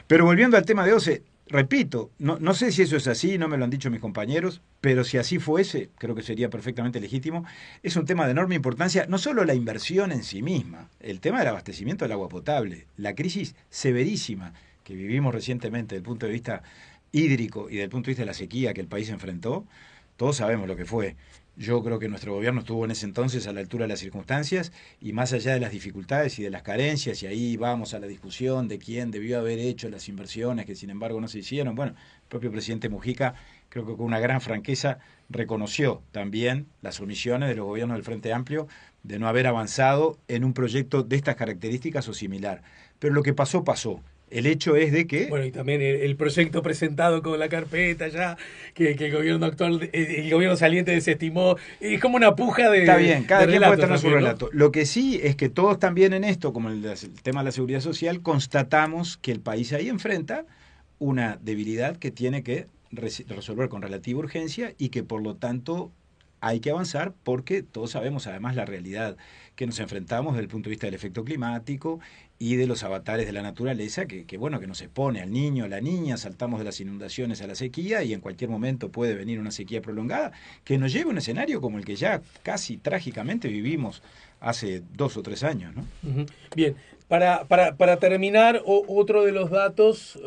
Pero volviendo al tema de OCE, repito, no sé si eso es así, no me lo han dicho mis compañeros, pero si así fuese, creo que sería perfectamente legítimo. Es un tema de enorme importancia, no solo la inversión en sí misma, el tema del abastecimiento del agua potable, la crisis severísima que vivimos recientemente desde el punto de vista hídrico y desde el punto de vista de la sequía que el país enfrentó, todos sabemos lo que fue. Yo creo que nuestro gobierno estuvo en ese entonces a la altura de las circunstancias y más allá de las dificultades y de las carencias, y ahí vamos a la discusión de quién debió haber hecho las inversiones que sin embargo no se hicieron. Bueno, el propio presidente Mujica creo que con una gran franqueza reconoció también las omisiones de los gobiernos del Frente Amplio de no haber avanzado en un proyecto de estas características o similar. Pero lo que pasó, pasó. El hecho es de que... Bueno, y también el proyecto presentado con la carpeta ya, que el gobierno actual, el gobierno saliente desestimó, es como una puja de... Está bien, cada quien puede tener su también, relato. ¿no? Lo que sí es que todos también en esto, como el tema de la seguridad social, constatamos que el país ahí enfrenta una debilidad que tiene que resolver con relativa urgencia y que por lo tanto hay que avanzar porque todos sabemos además la realidad que nos enfrentamos desde el punto de vista del efecto climático y de los avatares de la naturaleza que nos expone al niño, a la niña, saltamos de las inundaciones a la sequía y en cualquier momento puede venir una sequía prolongada que nos lleve a un escenario como el que ya casi trágicamente vivimos hace 2 o 3 años, ¿no? Bien, para terminar, otro de los datos...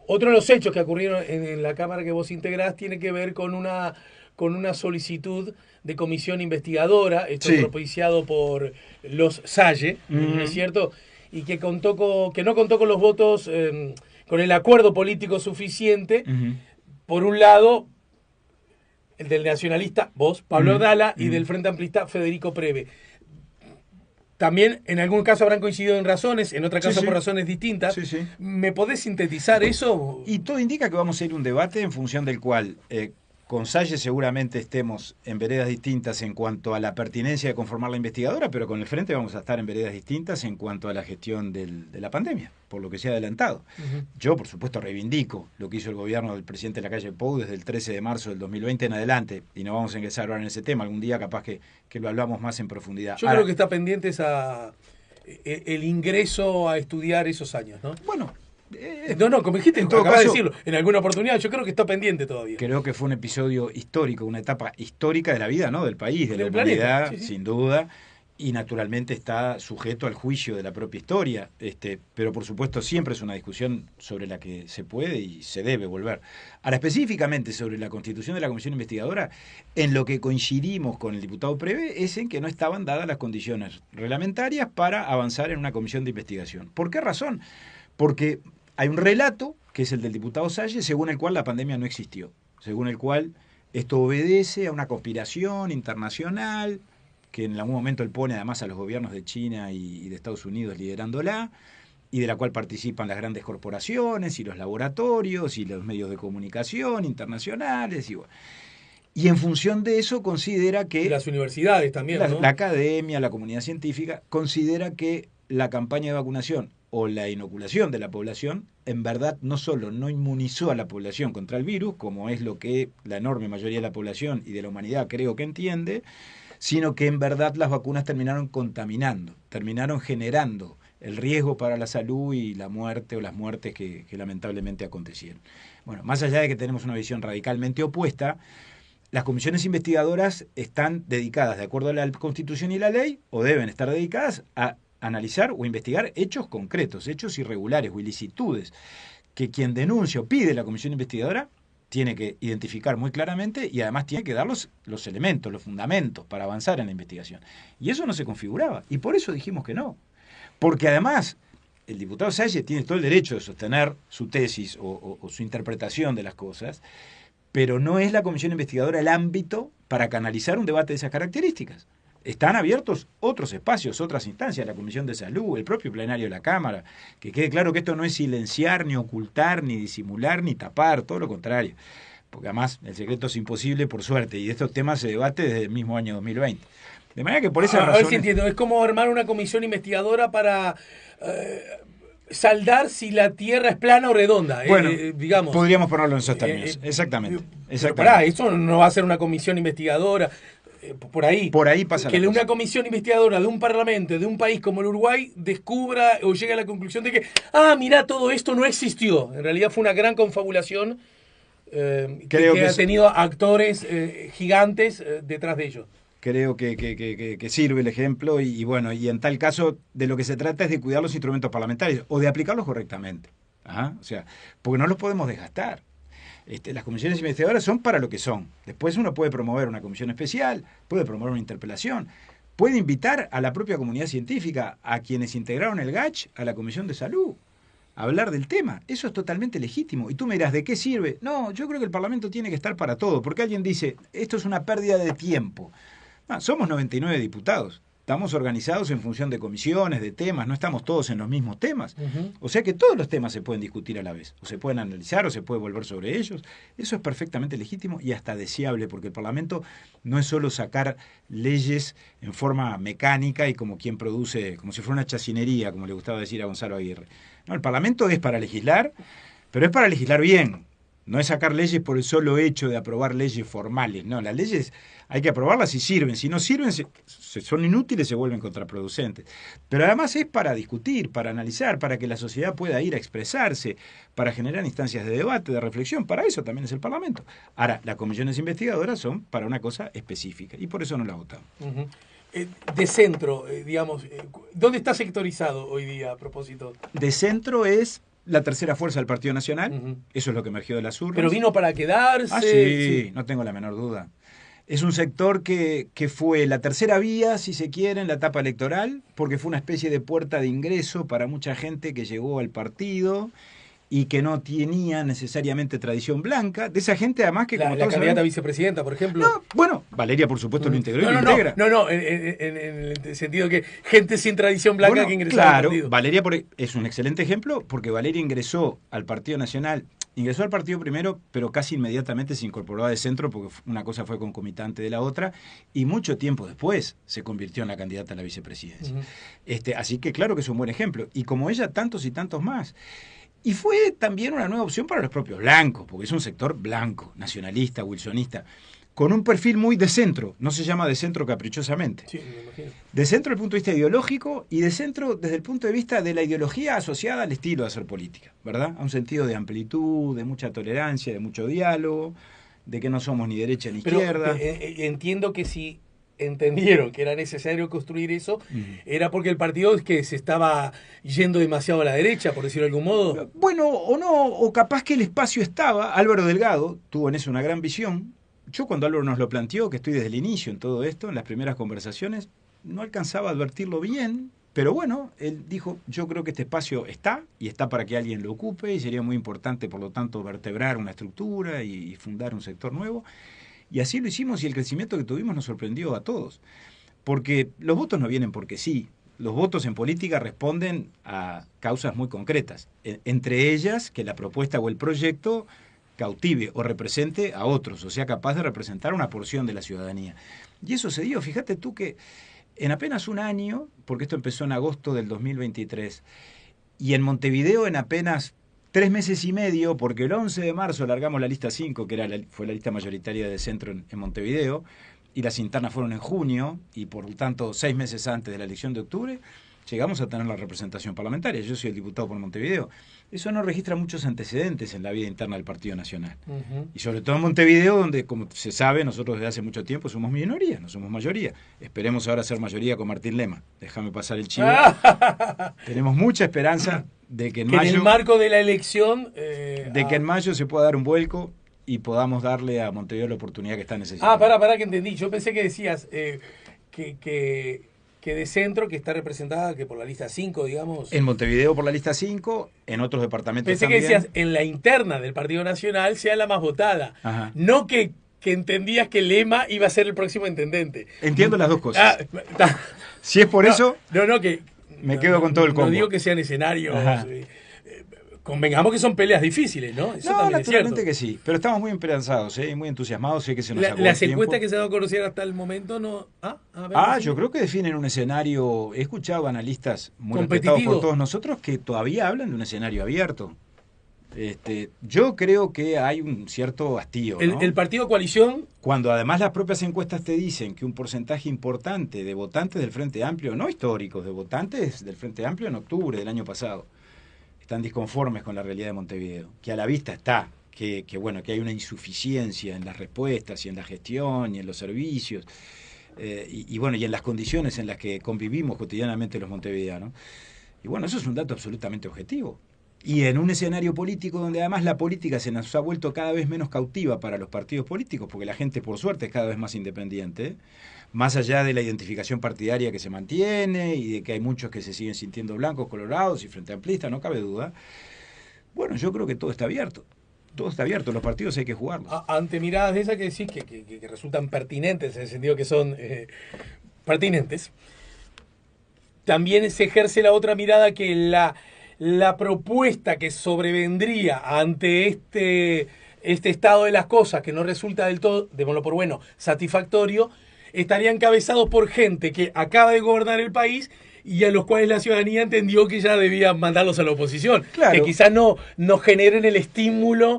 otro de los hechos que ocurrieron en la Cámara que vos integrás tiene que ver con una solicitud de comisión investigadora, esto es propiciado por los Salle, ¿no es cierto? Y que no contó con los votos, con el acuerdo político suficiente, por un lado, el del nacionalista, vos, Pablo Dala, y del Frente Amplista, Federico Preve. También en algún caso habrán coincidido en razones, en otro caso por razones distintas. ¿Me podés sintetizar eso? Y todo indica que vamos a ir a un debate en función del cual con Salle seguramente estemos en veredas distintas en cuanto a la pertinencia de conformar la investigadora, pero con el Frente vamos a estar en veredas distintas en cuanto a la gestión de la pandemia, por lo que se ha adelantado. Yo, por supuesto, reivindico lo que hizo el gobierno del presidente Lacalle Pou desde el 13 de marzo del 2020 en adelante, y no vamos a ingresar ahora en ese tema, algún día capaz que lo hablamos más en profundidad. Yo creo que está pendiente el ingreso a estudiar esos años, ¿no? Bueno, como dijiste, acabas de decirlo, en alguna oportunidad, yo creo que está pendiente todavía. Creo que fue un episodio histórico, una etapa histórica de la vida, ¿no? Del país, de la humanidad, planeta, sin duda, y naturalmente está sujeto al juicio de la propia historia, pero por supuesto siempre es una discusión sobre la que se puede y se debe volver. Ahora, específicamente sobre la constitución de la comisión investigadora, en lo que coincidimos con el diputado Preve es en que no estaban dadas las condiciones reglamentarias para avanzar en una comisión de investigación. ¿Por qué razón? Porque hay un relato, que es el del diputado Salle, según el cual la pandemia no existió, según el cual esto obedece a una conspiración internacional, que en algún momento él pone además a los gobiernos de China y de Estados Unidos liderándola, y de la cual participan las grandes corporaciones y los laboratorios y los medios de comunicación internacionales. Y en función de eso considera que... Y las universidades también, ¿no? La academia, la comunidad científica, considera que la campaña de vacunación o la inoculación de la población, en verdad no solo no inmunizó a la población contra el virus, como es lo que la enorme mayoría de la población y de la humanidad creo que entiende, sino que en verdad las vacunas terminaron contaminando, terminaron generando el riesgo para la salud y la muerte o las muertes que lamentablemente acontecieron. Bueno, más allá de que tenemos una visión radicalmente opuesta, las comisiones investigadoras están dedicadas, de acuerdo a la Constitución y la ley, o deben estar dedicadas a analizar o investigar hechos concretos, hechos irregulares o ilicitudes, que quien denuncia o pide la comisión investigadora tiene que identificar muy claramente y además tiene que dar los elementos, los fundamentos para avanzar en la investigación. Y eso no se configuraba, y por eso dijimos que no. Porque además el diputado Salles tiene todo el derecho de sostener su tesis o su interpretación de las cosas, pero no es la comisión investigadora el ámbito para canalizar un debate de esas características. Están abiertos otros espacios, otras instancias, la Comisión de Salud, el propio plenario de la Cámara, que quede claro que esto no es silenciar, ni ocultar, ni disimular, ni tapar, todo lo contrario. Porque además el secreto es imposible, por suerte, y de estos temas se debate desde el mismo año 2020. De manera que por esa razón... A ver si entiendo, es como armar una comisión investigadora para... saldar si la Tierra es plana o redonda, bueno, digamos. Podríamos ponerlo en esos términos, exactamente. Pero pará, eso no va a ser una comisión investigadora, por ahí pasa que la una cosa. Comisión investigadora de un parlamento, de un país como el Uruguay, descubra o llegue a la conclusión de que, mirá, todo esto no existió, en realidad fue una gran confabulación que ha tenido actores gigantes detrás de ellos. Creo que sirve el ejemplo y bueno, y en tal caso de lo que se trata es de cuidar los instrumentos parlamentarios o de aplicarlos correctamente. O sea, porque no los podemos desgastar. Las comisiones investigadoras son para lo que son. Después uno puede promover una comisión especial, puede promover una interpelación, puede invitar a la propia comunidad científica, a quienes integraron el GACH, a la Comisión de Salud, a hablar del tema. Eso es totalmente legítimo. Y tú me dirás, ¿de qué sirve? No, yo creo que el Parlamento tiene que estar para todo, porque alguien dice, esto es una pérdida de tiempo. Somos 99 diputados, estamos organizados en función de comisiones, de temas, no estamos todos en los mismos temas. O sea que todos los temas se pueden discutir a la vez, o se pueden analizar, o se puede volver sobre ellos. Eso es perfectamente legítimo y hasta deseable, porque el Parlamento no es solo sacar leyes en forma mecánica y como quien produce, como si fuera una chacinería, como le gustaba decir a Gonzalo Aguirre. No, el Parlamento es para legislar, pero es para legislar bien. No es sacar leyes por el solo hecho de aprobar leyes formales. No, las leyes hay que aprobarlas si sirven. Si no sirven, son inútiles, se vuelven contraproducentes. Pero además es para discutir, para analizar, para que la sociedad pueda ir a expresarse, para generar instancias de debate, de reflexión. Para eso también es el Parlamento. Ahora, las comisiones investigadoras son para una cosa específica y por eso no la votamos. De centro, digamos, ¿dónde está sectorizado hoy día a propósito? De centro es la tercera fuerza del Partido Nacional, eso es lo que emergió de las urnas. ¿Pero vino para quedarse? Sí, no tengo la menor duda. Es un sector que fue la tercera vía, si se quiere, en la etapa electoral, porque fue una especie de puerta de ingreso para mucha gente que llegó al partido y que no tenía necesariamente tradición blanca, de esa gente además que como la candidata a vicepresidenta, por ejemplo. No, bueno, Valeria por supuesto lo integró y lo integra. No, en el sentido que gente sin tradición blanca que ingresó al partido. Valeria es un excelente ejemplo porque Valeria ingresó al Partido Nacional, ingresó al partido primero, pero casi inmediatamente se incorporó a De Centro porque una cosa fue concomitante de la otra y mucho tiempo después se convirtió en la candidata a la vicepresidencia. Así que claro que es un buen ejemplo. Y como ella, tantos y tantos más. Y fue también una nueva opción para los propios blancos, porque es un sector blanco, nacionalista, wilsonista, con un perfil muy de centro, no se llama de centro caprichosamente. Sí, me imagino. De centro desde el punto de vista ideológico y de centro desde el punto de vista de la ideología asociada al estilo de hacer política, ¿verdad? A un sentido de amplitud, de mucha tolerancia, de mucho diálogo, de que no somos ni derecha ni izquierda. Entiendo que si entendieron que era necesario construir eso, era porque el partido es que se estaba yendo demasiado a la derecha, por decirlo de algún modo. Bueno, o no, o capaz que el espacio estaba. Álvaro Delgado tuvo en eso una gran visión. Yo cuando Álvaro nos lo planteó, que estoy desde el inicio en todo esto, en las primeras conversaciones, no alcanzaba a advertirlo bien, pero bueno, él dijo, yo creo que este espacio está, y está para que alguien lo ocupe, y sería muy importante, por lo tanto, vertebrar una estructura y fundar un sector nuevo. Y así lo hicimos y el crecimiento que tuvimos nos sorprendió a todos. Porque los votos no vienen porque sí. Los votos en política responden a causas muy concretas. Entre ellas, que la propuesta o el proyecto cautive o represente a otros, o sea, capaz de representar una porción de la ciudadanía. Y eso se dio. Fíjate tú que en apenas un año, porque esto empezó en agosto del 2023, y en Montevideo en apenas 3 meses y medio, porque el 11 de marzo largamos la lista 5, que fue la lista mayoritaria de centro en Montevideo, y las internas fueron en junio, y por lo tanto 6 meses antes de la elección de octubre, llegamos a tener la representación parlamentaria. Yo soy el diputado por Montevideo. Eso no registra muchos antecedentes en la vida interna del Partido Nacional. Y sobre todo en Montevideo, donde, como se sabe, nosotros desde hace mucho tiempo somos minoría, no somos mayoría. Esperemos ahora ser mayoría con Martín Lema. Déjame pasar el chivo. Tenemos mucha esperanza de que en mayo... en el marco de la elección... de que en mayo se pueda dar un vuelco y podamos darle a Montevideo la oportunidad que está necesitando. Pará que entendí. Yo pensé que decías que de centro, que está representada que por la lista 5, digamos. En Montevideo por la lista 5, en otros departamentos pensé también. Que decías, en la interna del Partido Nacional sea la más votada. Ajá. No que entendías que Lema iba a ser el próximo intendente. Entiendo las dos cosas. Si es por eso, que me quedo con todo el combo. No digo que sean escenarios... Convengamos que son peleas difíciles, ¿no? Eso no, también naturalmente es que sí. Pero estamos muy esperanzados, muy entusiasmados. Sé que se nos acabó las el encuestas tiempo. que se han dado a conocer hasta el momento no... yo creo que definen un escenario... He escuchado analistas muy respetados por todos nosotros que todavía hablan de un escenario abierto. Yo creo que hay un cierto hastío, ¿no? El partido coalición... Cuando además las propias encuestas te dicen que un porcentaje importante de votantes del Frente Amplio, no históricos, de votantes del Frente Amplio en octubre del año pasado, están disconformes con la realidad de Montevideo, que a la vista está, que hay una insuficiencia en las respuestas y en la gestión y en los servicios, y en las condiciones en las que convivimos cotidianamente los montevideanos. Y bueno, eso es un dato absolutamente objetivo. Y en un escenario político donde además la política se nos ha vuelto cada vez menos cautiva para los partidos políticos, porque la gente por suerte es cada vez más independiente, más allá de la identificación partidaria que se mantiene y de que hay muchos que se siguen sintiendo blancos, colorados y frente amplistas, no cabe duda. Bueno, yo creo que todo está abierto. Todo está abierto, los partidos hay que jugarlos. Ante miradas de esas que decís que resultan pertinentes, en el sentido que son pertinentes, también se ejerce la otra mirada que la propuesta que sobrevendría ante este estado de las cosas, que no resulta del todo, démoslo por bueno, satisfactorio, estaría encabezado por gente que acaba de gobernar el país y a los cuales la ciudadanía entendió que ya debía mandarlos a la oposición. Claro. Que quizás no generen el estímulo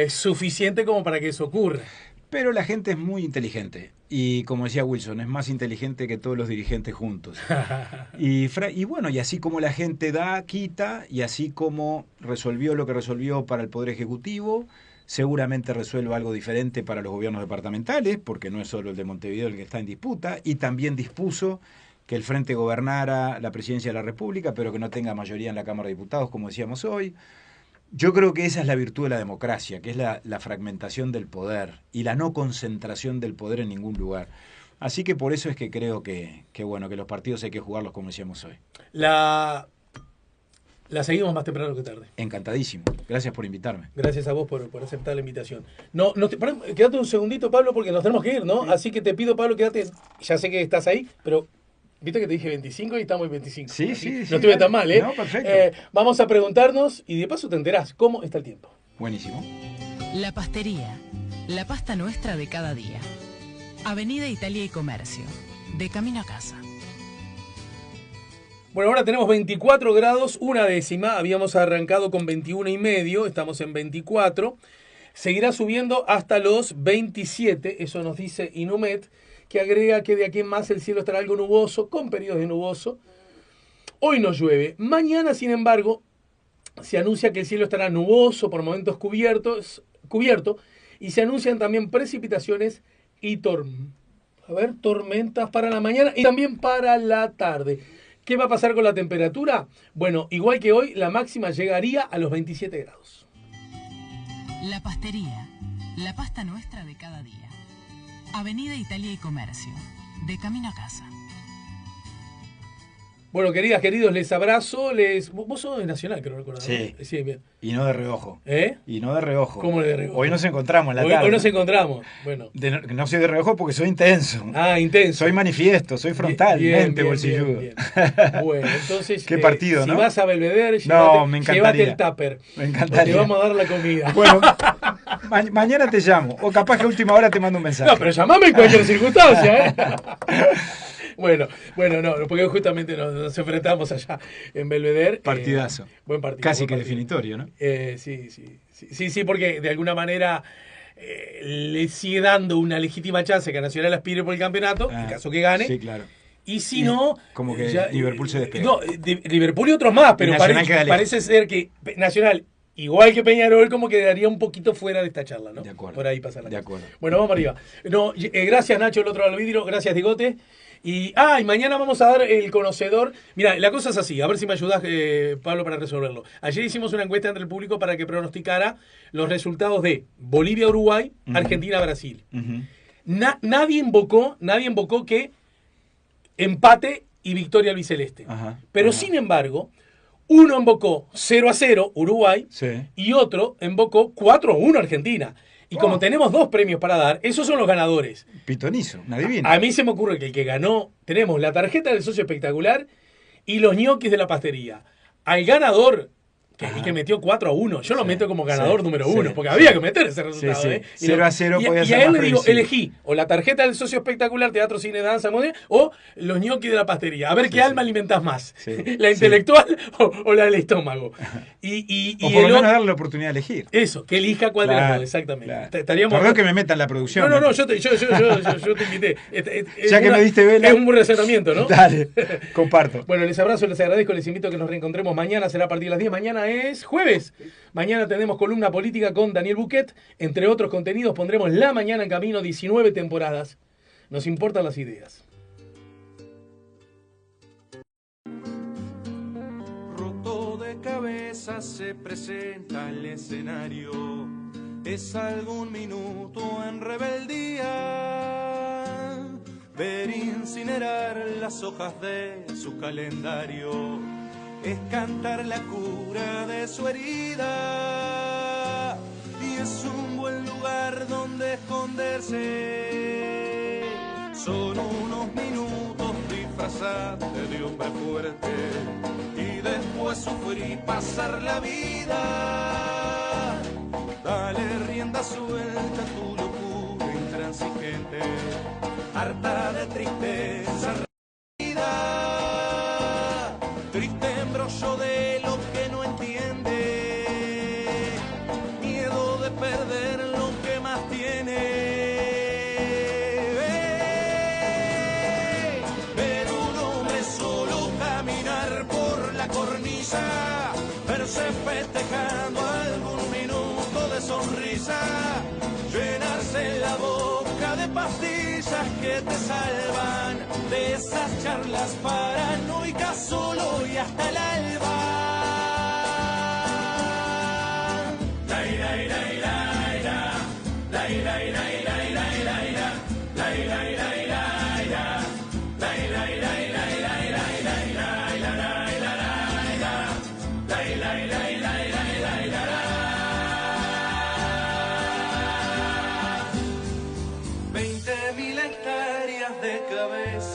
suficiente como para que eso ocurra. Pero la gente es muy inteligente. Y como decía Wilson, es más inteligente que todos los dirigentes juntos. Y así como la gente da, quita, y así como resolvió lo que resolvió para el Poder Ejecutivo, seguramente resuelva algo diferente para los gobiernos departamentales, porque no es solo el de Montevideo el que está en disputa, y también dispuso que el Frente gobernara la presidencia de la República, pero que no tenga mayoría en la Cámara de Diputados, como decíamos hoy. Yo creo que esa es la virtud de la democracia, que es la fragmentación del poder y la no concentración del poder en ningún lugar. Así que por eso es que creo que los partidos hay que jugarlos como decíamos hoy. La seguimos más temprano que tarde. Encantadísimo. Gracias por invitarme. Gracias a vos por aceptar la invitación. Quédate un segundito, Pablo, porque nos tenemos que ir, ¿no? Sí. Así que te pido, Pablo, quédate. Ya sé que estás ahí, pero viste que te dije 25 y estamos en 25. Sí. No estuve tan mal, ¿eh? No, perfecto. Vamos a preguntarnos y de paso te enterás cómo está el tiempo. Buenísimo. La Pastería, la pasta nuestra de cada día. Avenida Italia y Comercio, de camino a casa. Bueno, ahora tenemos 24 grados, una décima. Habíamos arrancado con 21,5, estamos en 24. Seguirá subiendo hasta los 27, eso nos dice Inumet, que agrega que de aquí en más el cielo estará algo nuboso, con periodos de nuboso. Hoy no llueve. Mañana, sin embargo, se anuncia que el cielo estará nuboso, por momentos cubierto, y se anuncian también precipitaciones y tormentas para la mañana y también para la tarde. ¿Qué va a pasar con la temperatura? Bueno, igual que hoy, la máxima llegaría a los 27 grados. La Pastería, la pasta nuestra de cada día. Avenida Italia y Comercio, de camino a casa. Bueno, queridas, queridos, les abrazo. Vos sos de Nacional, creo recordar. Sí. ¿No? Sí, bien. Y no de reojo. ¿Eh? Y no de reojo. ¿Cómo de reojo? Hoy nos encontramos en la tarde. Hoy nos encontramos. Bueno. No soy de reojo porque soy intenso. Intenso. Soy manifiesto, soy frontal, mente bolsilludo. Bien. Bueno, entonces. Qué partido, si ¿no? Si vas a Belvedere, me encantaría. Llévate el tupper. Me encantaría. Te vamos a dar la comida. Bueno, mañana te llamo. O capaz que a última hora te mando un mensaje. No, pero llamame en cualquier circunstancia, ¿eh? Bueno, no, porque justamente nos enfrentamos allá en Belvedere. Partidazo. Buen partido. Casi buen que partido. definitorio, ¿no? Sí, porque de alguna manera le sigue dando una legítima chance que Nacional aspire por el campeonato, en caso que gane. Sí, claro. Y si no... Como que ya, Liverpool se despega. No, Liverpool y otros más, pero parece ser que Nacional, igual que Peñarol, como quedaría un poquito fuera de esta charla, ¿no? De acuerdo. Por ahí pasa la cosa. De acuerdo. Bueno, vamos arriba. No, gracias, Nacho, el otro al vidrio. Gracias, Digote. Y mañana vamos a dar el conocedor. Mira, la cosa es así, a ver si me ayudas, Pablo, para resolverlo. Ayer hicimos una encuesta entre el público para que pronosticara los resultados de Bolivia-Uruguay, Argentina-Brasil. Nadie invocó que empate y victoria albiceleste. Pero sin embargo, uno invocó 0-0 Uruguay y otro invocó 4-1 Argentina. Y como tenemos 2 premios para dar, esos son los ganadores. Pitonizo, una divina. A mí se me ocurre que el que ganó, tenemos la tarjeta del socio espectacular y los ñoquis de la pastería. Al ganador, que es el que metió 4-1, yo lo meto como ganador número 1, porque había que meter ese resultado. 0-0 podía ser y a él más le digo, previsible. elegí o la tarjeta del socio espectacular, teatro, cine, danza, moda, o los ñoquis de la pastería. A ver qué alma alimentás más, la intelectual o la del estómago. O por lo menos darle la oportunidad de elegir. Eso, que elija cuál de las dos, exactamente. Perdón que me meta en la producción. No, yo te invité. Ya que me diste vela. Es un buen razonamiento, ¿no? Dale, comparto. Bueno, les abrazo, les agradezco, les invito a que nos reencontremos mañana, será a partir de las 10. Mañana es jueves. Mañana tenemos columna política con Daniel Buquet. Entre otros contenidos pondremos La Mañana en Camino, 19 temporadas. Nos importan las ideas. Roto de cabeza se presenta el escenario. Es algún minuto en rebeldía. Ver incinerar las hojas de su calendario. Es cantar la cura de su herida y es un buen lugar donde esconderse. Son unos minutos disfrazados de hombre fuerte y después sufrir pasar la vida. Dale rienda suelta a tu locura intransigente, harta de tristeza. Triste embrollo de lo que no entiende, miedo de perder lo que más tiene. Ver un hombre solo caminar por la cornisa, verse festejando algún minuto de sonrisa, llenarse la boca de pastillas que te salvan de esas charlas paranoicas solo y hasta el alba.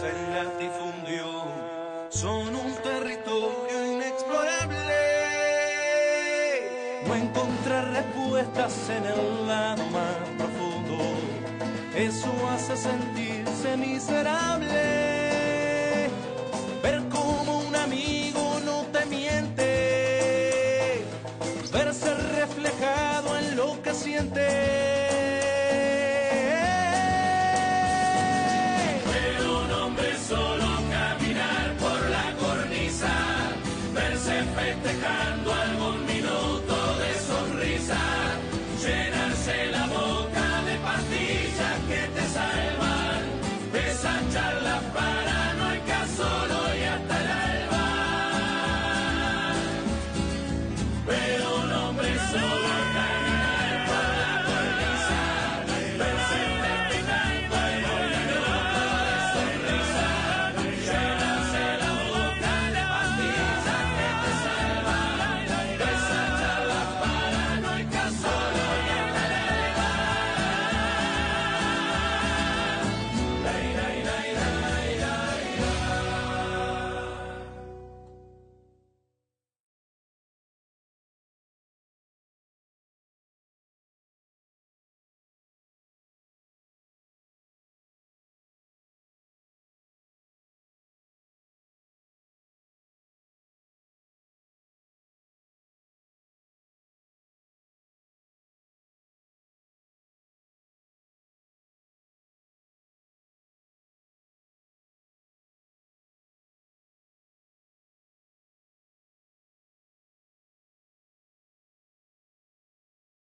El latifundio son un territorio inexplorable. No encontrar respuestas en el lado más profundo, eso hace sentirse miserable. Ver como un amigo no te miente, verse reflejado en lo que siente. Festejando algún